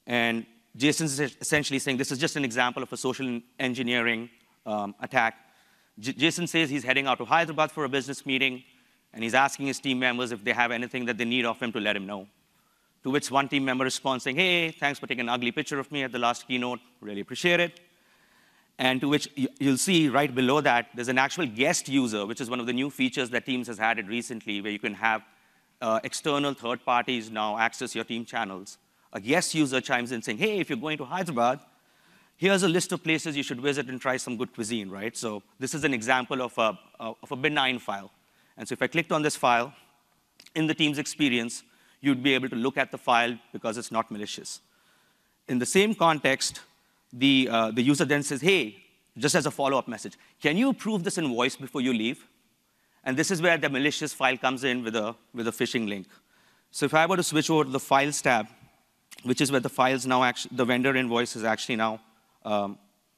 And Jason's essentially saying this is just an example of a social engineering attack. Jason says he's heading out to Hyderabad for a business meeting, and he's asking his team members if they have anything that they need of him to let him know. To which one team member responds saying, hey, thanks for taking an ugly picture of me at the last keynote, really appreciate it. And to which you'll see right below that, there's an actual guest user, which is one of the new features that Teams has added recently, where you can have external third parties now access your team channels. A guest user chimes in saying, hey, if you're going to Hyderabad, here's a list of places you should visit and try some good cuisine, right? So this is an example of a benign file. And so if I clicked on this file, in the Teams experience, you'd be able to look at the file because it's not malicious. In the same context, the user then says, hey, just as a follow-up message, can you approve this in voice before you leave? And this is where the malicious file comes in with a phishing link. So if I were to switch over to the Files tab, which is where the files now actually, the vendor invoice is actually now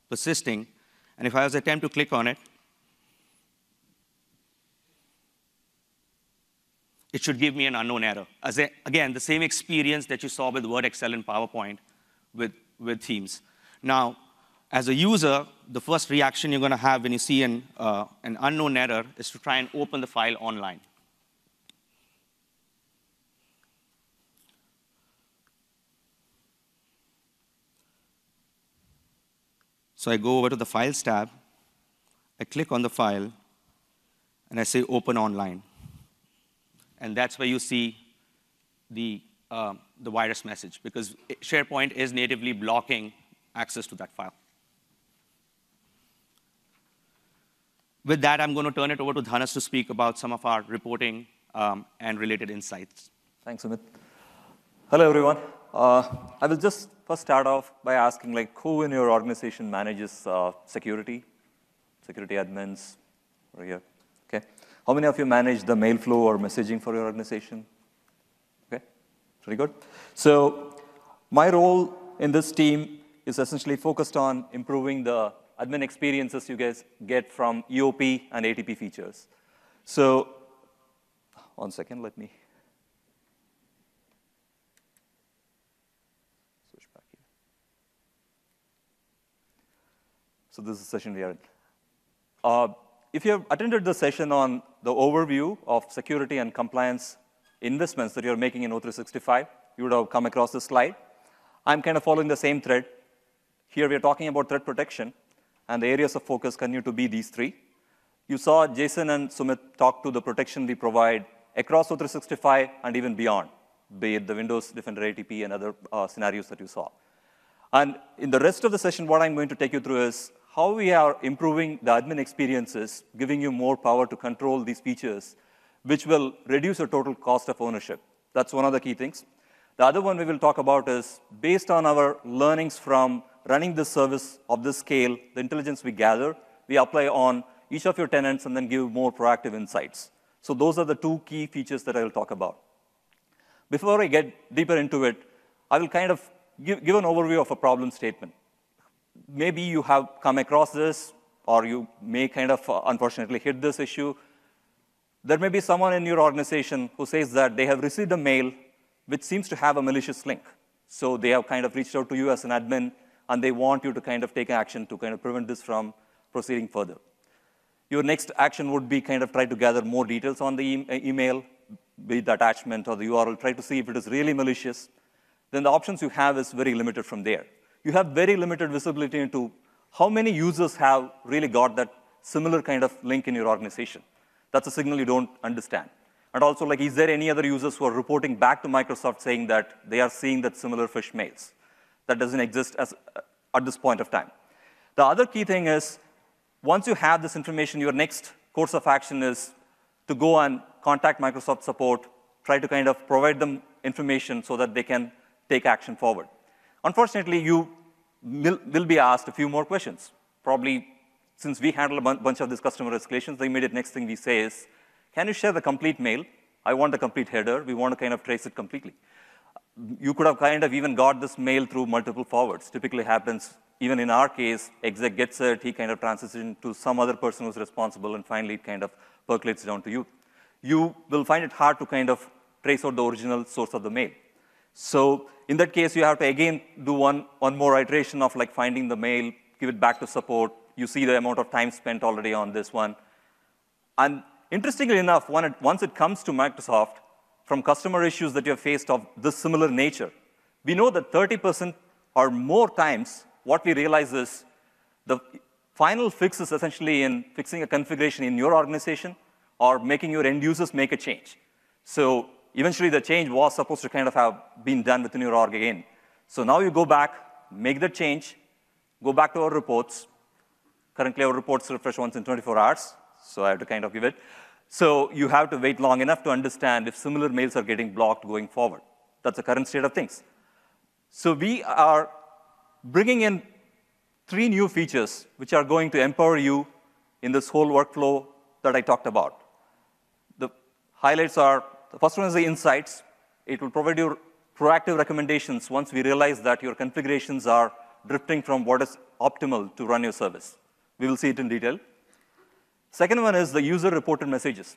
persisting, and if I was to attempt to click on it, it should give me an unknown error. Again, the same experience that you saw with Word, Excel, and PowerPoint with Teams. Now, as a user, the first reaction you're going to have when you see an unknown error is to try and open the file online. So I go over to the Files tab, I click on the file, and I say Open Online. And that's where you see the virus message, because SharePoint is natively blocking access to that file. With that, I'm going to turn it over to Dhanas to speak about some of our reporting and related insights. Thanks, Sumit. Hello, everyone. I will just first start off by asking, like, who in your organization manages security admins over here? Okay. How many of you manage the mail flow or messaging for your organization? Okay, pretty good. So my role in this team is essentially focused on improving the admin experiences you guys get from EOP and ATP features. So 1 second, let me switch back here. So this is the session we are in. If you have attended the session on the overview of security and compliance investments that you're making in O365, you would have come across this slide. I'm kind of following the same thread. Here we're talking about threat protection, and the areas of focus continue to be these three. You saw Jason and Sumit talk to the protection we provide across O365 and even beyond, be it the Windows Defender ATP and other scenarios that you saw. And in the rest of the session, what I'm going to take you through is how we are improving the admin experiences, giving you more power to control these features, which will reduce your total cost of ownership. That's one of the key things. The other one we will talk about is, based on our learnings from running this service of this scale, the intelligence we gather, we apply on each of your tenants and then give more proactive insights. So those are the two key features that I will talk about. Before I get deeper into it, I will kind of give an overview of a problem statement. Maybe you have come across this, or you may kind of unfortunately hit this issue. There may be someone in your organization who says that they have received a mail which seems to have a malicious link. So they have kind of reached out to you as an admin, and they want you to kind of take action to kind of prevent this from proceeding further. Your next action would be kind of try to gather more details on the email, be it the attachment or the URL, try to see if it is really malicious. Then the options you have is very limited from there. You have very limited visibility into how many users have really got that similar kind of link in your organization. That's a signal you don't understand. And also, like, is there any other users who are reporting back to Microsoft saying that they are seeing that similar phish mails? That doesn't exist at this point of time. The other key thing is, once you have this information, your next course of action is to go and contact Microsoft support, try to kind of provide them information so that they can take action forward. Unfortunately, you will be asked a few more questions. Probably, since we handle a bunch of these customer escalations, the immediate next thing we say is, can you share the complete mail? I want the complete header. We want to kind of trace it completely. You could have kind of even got this mail through multiple forwards. Typically happens, even in our case, exec gets it, he kind of transitions to some other person who's responsible, and finally it kind of percolates down to you. You will find it hard to kind of trace out the original source of the mail. So in that case, you have to again do one more iteration of like finding the mail, give it back to support. You see the amount of time spent already on this one. And interestingly enough, once it comes to Microsoft, from customer issues that you have faced of this similar nature, we know that 30% or more times, what we realize is the final fix is essentially in fixing a configuration in your organization or making your end users make a change. So eventually, the change was supposed to kind of have been done within your org again. So now you go back, make the change, go back to our reports. Currently, our reports refresh once in 24 hours, so I have to kind of give it. So you have to wait long enough to understand if similar mails are getting blocked going forward. That's the current state of things. So we are bringing in 3 new features which are going to empower you in this whole workflow that I talked about. The highlights are, the first one is the insights. It will provide you proactive recommendations once we realize that your configurations are drifting from what is optimal to run your service. We will see it in detail. Second one is the user-reported messages.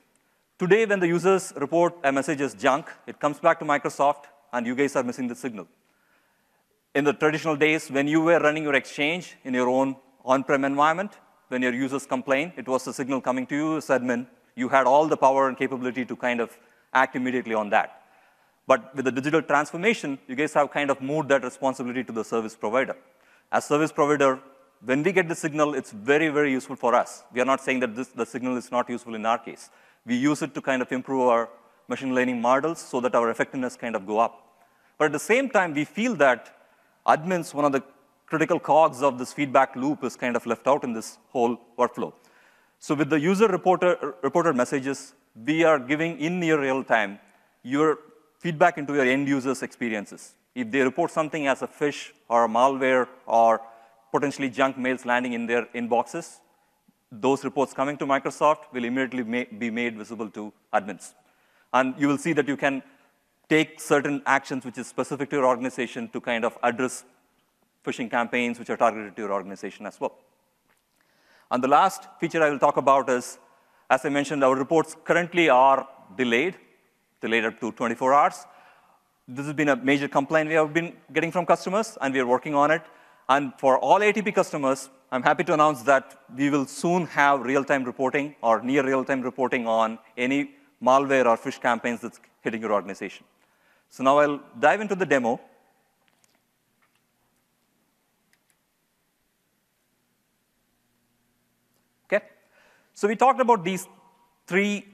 Today, when the users report a message as junk, it comes back to Microsoft, and you guys are missing the signal. In the traditional days, when you were running your Exchange in your own on-prem environment, when your users complain, it was the signal coming to you as admin. You had all the power and capability to kind of act immediately on that. But with the digital transformation, you guys have kind of moved that responsibility to the service provider. As service provider, when we get the signal, it's very, very useful for us. We are not saying that the signal is not useful in our case. We use it to kind of improve our machine learning models so that our effectiveness kind of go up. But at the same time, we feel that admins, one of the critical cogs of this feedback loop, is kind of left out in this whole workflow. So with the user-reported messages, we are giving in near real time your feedback into your end users' experiences. If they report something as a phish or a malware or potentially junk mails landing in their inboxes, those reports coming to Microsoft will immediately be made visible to admins. And you will see that you can take certain actions which is specific to your organization to kind of address phishing campaigns which are targeted to your organization as well. And the last feature I will talk about is, as I mentioned, our reports currently are delayed up to 24 hours. This has been a major complaint we have been getting from customers, and we are working on it. And for all ATP customers, I'm happy to announce that we will soon have real-time reporting or near real-time reporting on any malware or phish campaigns that's hitting your organization. So now I'll dive into the demo. Okay. So we talked about these 3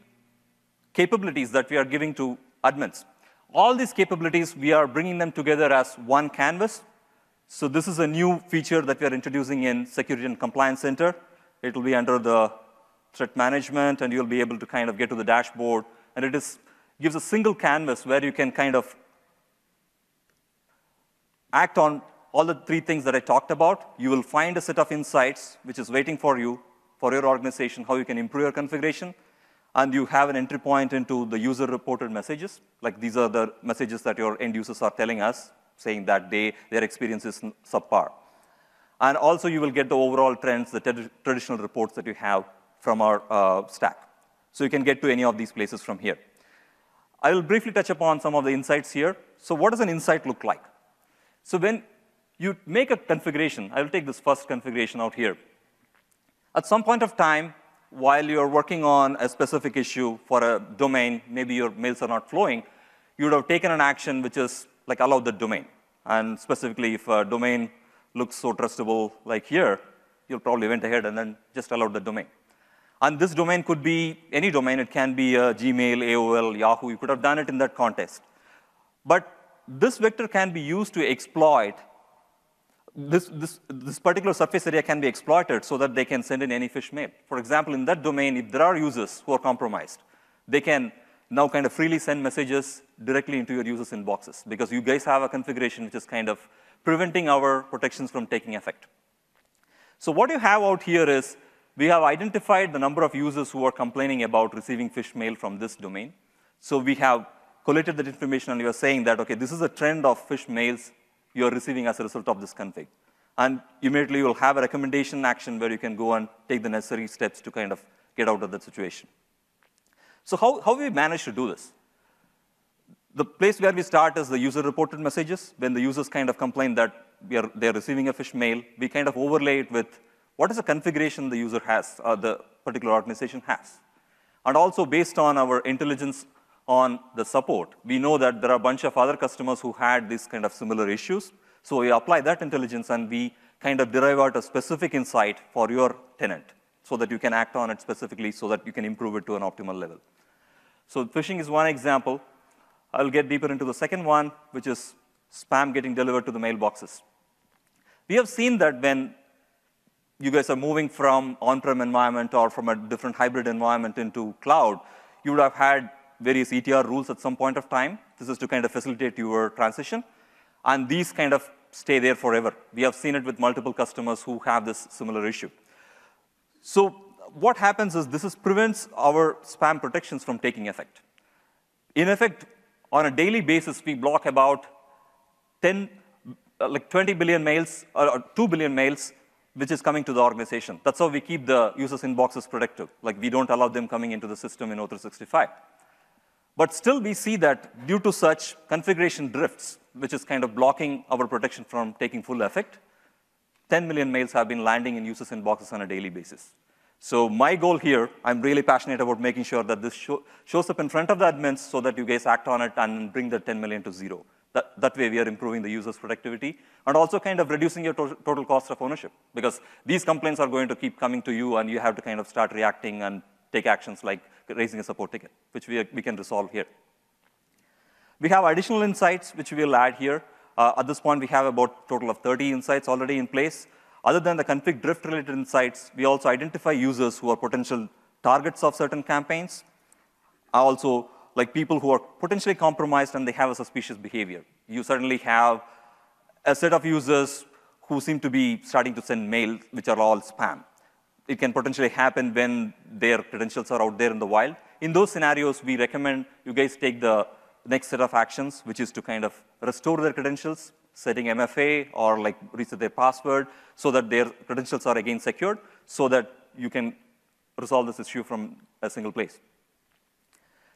capabilities that we are giving to admins. All these capabilities, we are bringing them together as one canvas. So this is a new feature that we are introducing in Security and Compliance Center. It will be under the threat management, and you'll be able to kind of get to the dashboard. And it gives a single canvas where you can kind of act on all the 3 things that I talked about. You will find a set of insights which is waiting for you, for your organization, how you can improve your configuration. And you have an entry point into the user-reported messages. Like these are the messages that your end users are telling us, saying that their experience is subpar. And also, you will get the overall trends, the traditional reports that you have from our stack. So you can get to any of these places from here. I will briefly touch upon some of the insights here. So what does an insight look like? So when you make a configuration, I will take this first configuration out here. At some point of time, while you're working on a specific issue for a domain, maybe your mails are not flowing, you would have taken an action which is like allow the domain. And specifically, if a domain looks so trustable like here, you'll probably went ahead and then just allowed the domain. And this domain could be any domain. It can be Gmail, AOL, Yahoo. You could have done it in that context. But this vector can be used to exploit. This particular surface area can be exploited so that they can send in any phish mail. For example, in that domain, if there are users who are compromised, they can now kind of freely send messages directly into your users' inboxes, because you guys have a configuration which is kind of preventing our protections from taking effect. So what you have out here is we have identified the number of users who are complaining about receiving phish mail from this domain. So we have collated that information, and we are saying that, OK, this is a trend of phish mails you're receiving as a result of this config. And immediately, you'll have a recommendation action where you can go and take the necessary steps to kind of get out of that situation. So how we manage to do this? The place where we start is the user-reported messages. When the users kind of complain that they're receiving a phish mail, we kind of overlay it with what is the configuration the user has, or the particular organization has. And also, based on our intelligence on the support, we know that there are a bunch of other customers who had these kind of similar issues. So we apply that intelligence, and we kind of derive out a specific insight for your tenant so that you can act on it specifically so that you can improve it to an optimal level. So phishing is one example. I'll get deeper into the second one, which is spam getting delivered to the mailboxes. We have seen that when you guys are moving from on-prem environment or from a different hybrid environment into cloud, you would have had various ETR rules at some point of time. This is to kind of facilitate your transition. And these kind of stay there forever. We have seen it with multiple customers who have this similar issue. So what happens is this prevents our spam protections from taking effect. In effect, on a daily basis, we block about 20 billion mails, or 2 billion mails, which is coming to the organization. That's how we keep the users' inboxes protected. Like, we don't allow them coming into the system in O365. But still, we see that due to such configuration drifts, which is kind of blocking our protection from taking full effect, 10 million mails have been landing in users' inboxes on a daily basis. So my goal here, I'm really passionate about making sure that this shows up in front of the admins so that you guys act on it and bring the 10 million to zero. That way, we are improving the user's productivity and also kind of reducing your total cost of ownership, because these complaints are going to keep coming to you, and you have to kind of start reacting and take actions like raising a support ticket, which we can resolve here. We have additional insights, which we will add here. At this point, we have about a total of 30 insights already in place. Other than the config drift-related insights, we also identify users who are potential targets of certain campaigns. Also, like people who are potentially compromised and they have a suspicious behavior. You certainly have a set of users who seem to be starting to send mail, which are all spam. It can potentially happen when their credentials are out there in the wild. In those scenarios, we recommend you guys take the next set of actions, which is to kind of restore their credentials, setting MFA or like reset their password so that their credentials are again secured so that you can resolve this issue from a single place.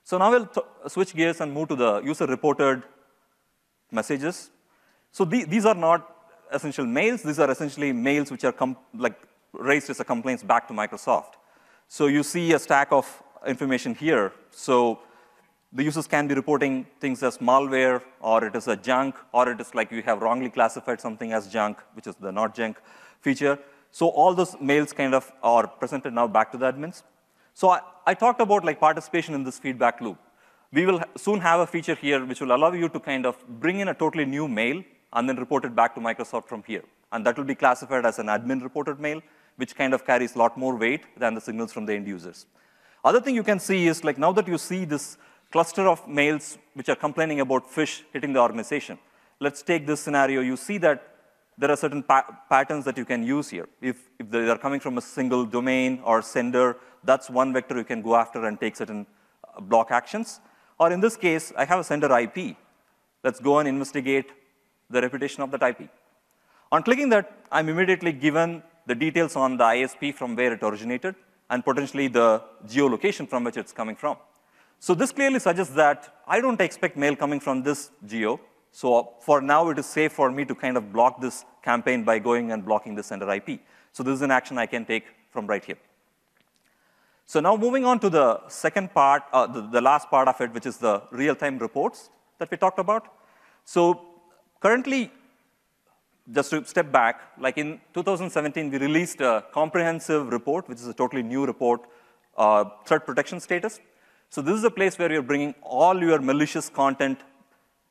So now we'll switch gears and move to the user-reported messages. So these are not essential mails. These are essentially mails which are raised as a complaints back to Microsoft. So you see a stack of information here. So the users can be reporting things as malware, or it is a junk, or it is like you have wrongly classified something as junk, which is the not junk feature. So all those mails kind of are presented now back to the admins. So I talked about like participation in this feedback loop. We will soon have a feature here which will allow you to kind of bring in a totally new mail and then report it back to Microsoft from here. And that will be classified as an admin-reported mail, which kind of carries a lot more weight than the signals from the end users. Other thing you can see is like now that you see this cluster of mails which are complaining about phish hitting the organization, let's take this scenario. You see that there are certain patterns that you can use here. If they are coming from a single domain or sender, that's one vector you can go after and take certain block actions. Or in this case, I have a sender IP. Let's go and investigate the reputation of that IP. On clicking that, I'm immediately given the details on the ISP from where it originated and potentially the geolocation from which it's coming from. So this clearly suggests that I don't expect mail coming from this geo. So for now, it is safe for me to kind of block this campaign by going and blocking the sender IP. So this is an action I can take from right here. So now moving on to the second part, the last part of it, which is the real-time reports that we talked about. So currently, just to step back, like in 2017, we released a comprehensive report, which is a totally new report, threat protection status. So this is a place where you're bringing all your malicious content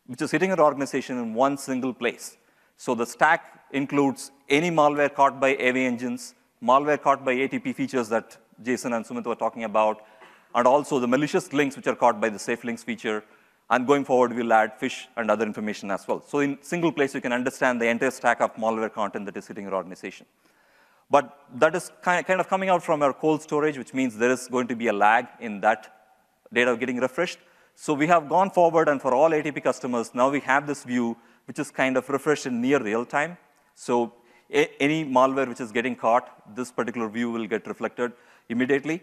which is hitting your organization in one single place. So the stack includes any malware caught by AV engines, malware caught by ATP features that Jason and Sumit were talking about, and also the malicious links which are caught by the safe links feature. And going forward, we'll add phish and other information as well. So in single place, you can understand the entire stack of malware content that is hitting your organization. But that is kind of coming out from our cold storage, which means there is going to be a lag in that data getting refreshed. So we have gone forward, and for all ATP customers, now we have this view, which is kind of refreshed in near real time. So any malware which is getting caught, this particular view will get reflected immediately.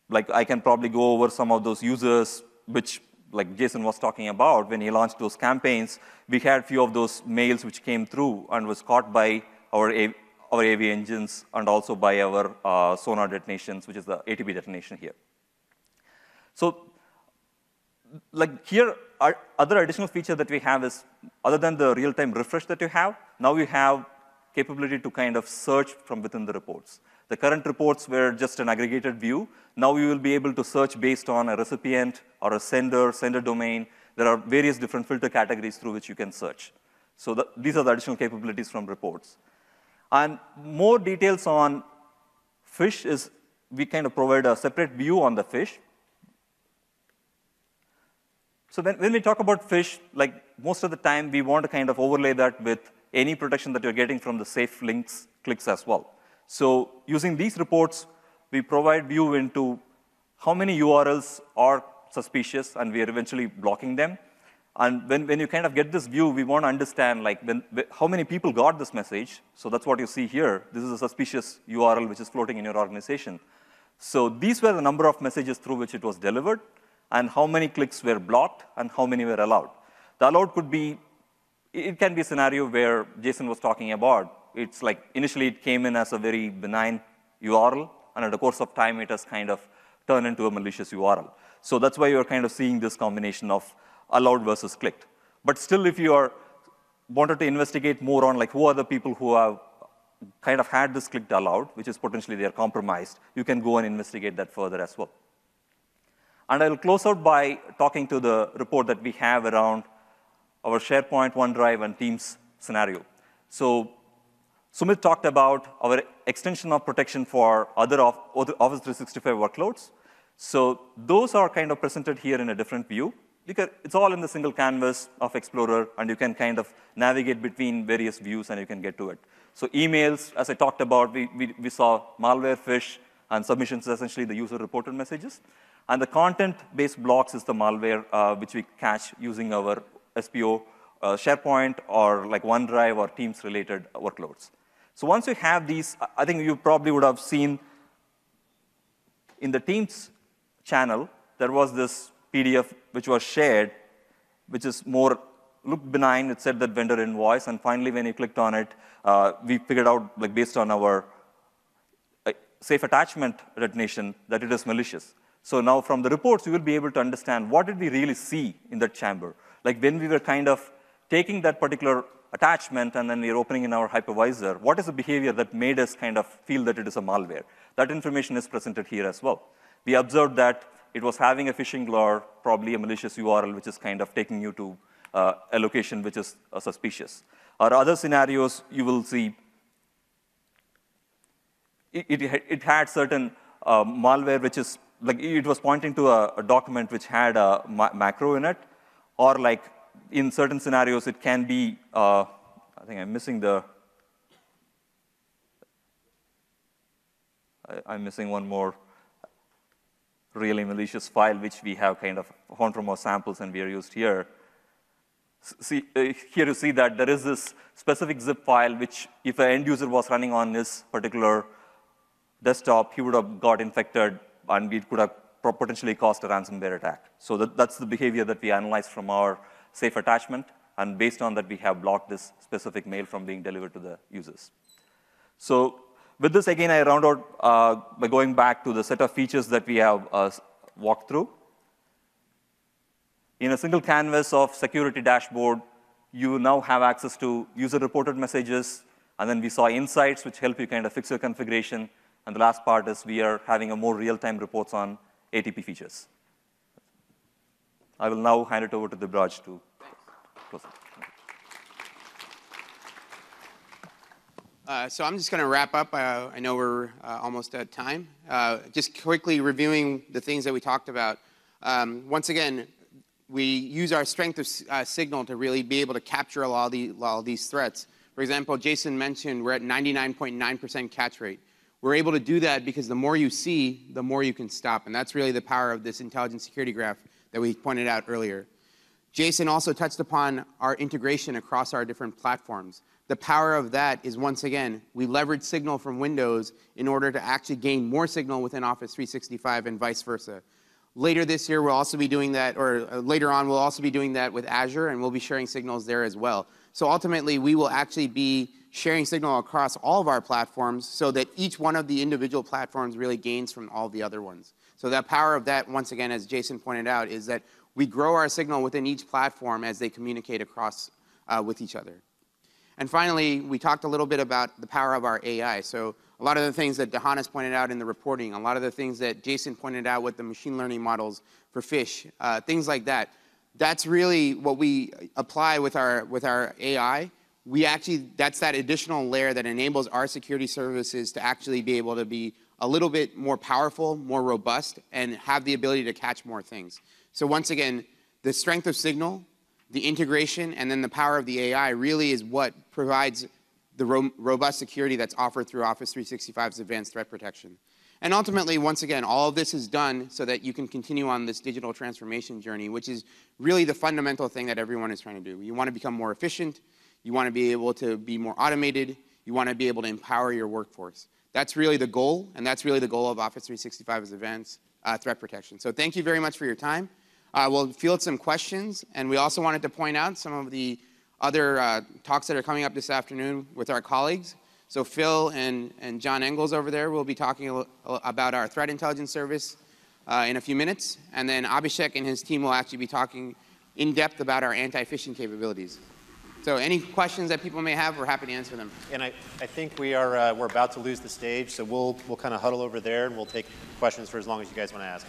Like I can probably go over some of those users, which like Jason was talking about when he launched those campaigns. We had a few of those mails which came through and was caught by our AV engines and also by our sonar detonations, which is the ATP detonation here. So like here, other additional feature that we have is, other than the real-time refresh that you have, now you have capability to kind of search from within the reports. The current reports were just an aggregated view. Now you will be able to search based on a recipient or a sender domain. There are various different filter categories through which you can search. So these are the additional capabilities from reports. And more details on fish is we kind of provide a separate view on the fish. So when we talk about fish, like most of the time, we want to kind of overlay that with any protection that you're getting from the safe links clicks as well. So using these reports, we provide view into how many URLs are suspicious, and we are eventually blocking them. And when you kind of get this view, we want to understand like how many people got this message. So that's what you see here. This is a suspicious URL which is floating in your organization. So these were the number of messages through which it was delivered, and how many clicks were blocked, and how many were allowed. The allowed could be, it can be a scenario where Jason was talking about. It's like initially it came in as a very benign URL, and at the course of time it has kind of turned into a malicious URL. So that's why you're kind of seeing this combination of allowed versus clicked. But still, if you wanted to investigate more on like who are the people who have kind of had this clicked allowed, which is potentially they are compromised, you can go and investigate that further as well. And I'll close out by talking to the report that we have around our SharePoint, OneDrive, and Teams scenario. So Sumit talked about our extension of protection for other Office 365 workloads. So those are kind of presented here in a different view, because it's all in the single canvas of Explorer, and you can kind of navigate between various views, and you can get to it. So emails, as I talked about, we saw malware, fish, and submissions, essentially the user-reported messages. And the content-based blocks is the malware, which we catch using our SPO, SharePoint, or like OneDrive or Teams-related workloads. So once you have these, I think you probably would have seen in the Teams channel, there was this PDF which was shared, which is more, looked benign. It said that vendor invoice. And finally, when you clicked on it, we figured out, like based on our safe attachment recognition, that it is malicious. So now from the reports, you will be able to understand what did we really see in that chamber. Like when we were kind of taking that particular attachment and then we're opening in our hypervisor, what is the behavior that made us kind of feel that it is a malware? That information is presented here as well. We observed that it was having a phishing lure, probably a malicious URL, which is kind of taking you to a location which is suspicious. Or other scenarios, you will see it had certain malware, which is like it was pointing to a document which had a macro in it, or like in certain scenarios, it can be, I think I'm missing I'm missing one more really malicious file, which we have kind of found from our samples and we are used here. See, here you see that there is this specific zip file, which if an end user was running on this particular desktop, he would have got infected, and it could have potentially caused a ransomware attack. So that's the behavior that we analyzed from our safe attachment, and based on that, we have blocked this specific mail from being delivered to the users. So with this, again, I round out by going back to the set of features that we have walked through. In a single canvas of security dashboard, you now have access to user-reported messages, and then we saw insights, which help you kind of fix your configuration. And the last part is we are having a more real-time reports on ATP features. I will now hand it over to Dibraj to close it. So I'm just going to wrap up. I know we're almost at time. Just quickly reviewing the things that we talked about. Once again, we use our strength of signal to really be able to capture a lot of these threats. For example, Jason mentioned we're at 99.9% catch rate. We're able to do that because the more you see, the more you can stop. And that's really the power of this intelligent security graph that we pointed out earlier. Jason also touched upon our integration across our different platforms. The power of that is, once again, we leverage signal from Windows in order to actually gain more signal within Office 365 and vice versa. Later this year, we'll also be doing that, or later on, we'll also be doing that with Azure, and we'll be sharing signals there as well. So ultimately, we will actually be sharing signal across all of our platforms so that each one of the individual platforms really gains from all the other ones. So the power of that, once again, as Jason pointed out, is that we grow our signal within each platform as they communicate across with each other. And finally, we talked a little bit about the power of our AI. So a lot of the things that Dahanas pointed out in the reporting, a lot of the things that Jason pointed out with the machine learning models for fish, things like that. That's really what we apply with our AI. That's that additional layer that enables our security services to actually be able to be a little bit more powerful, more robust, and have the ability to catch more things. So once again, the strength of signal, the integration, and then the power of the AI really is what provides the robust security that's offered through Office 365's advanced threat protection. And ultimately, once again, all of this is done so that you can continue on this digital transformation journey, which is really the fundamental thing that everyone is trying to do. You want to become more efficient. You want to be able to be more automated. You want to be able to empower your workforce. That's really the goal, and that's really the goal of Office 365's advanced threat protection. So thank you very much for your time. We'll field some questions, and we also wanted to point out some of the other talks that are coming up this afternoon with our colleagues. So Phil and John Engels over there will be talking about our threat intelligence service in a few minutes. And then Abhishek and his team will actually be talking in depth about our anti-phishing capabilities. So any questions that people may have, we're happy to answer them. And I think we're about to lose the stage, so we'll kind of huddle over there and we'll take questions for as long as you guys want to ask.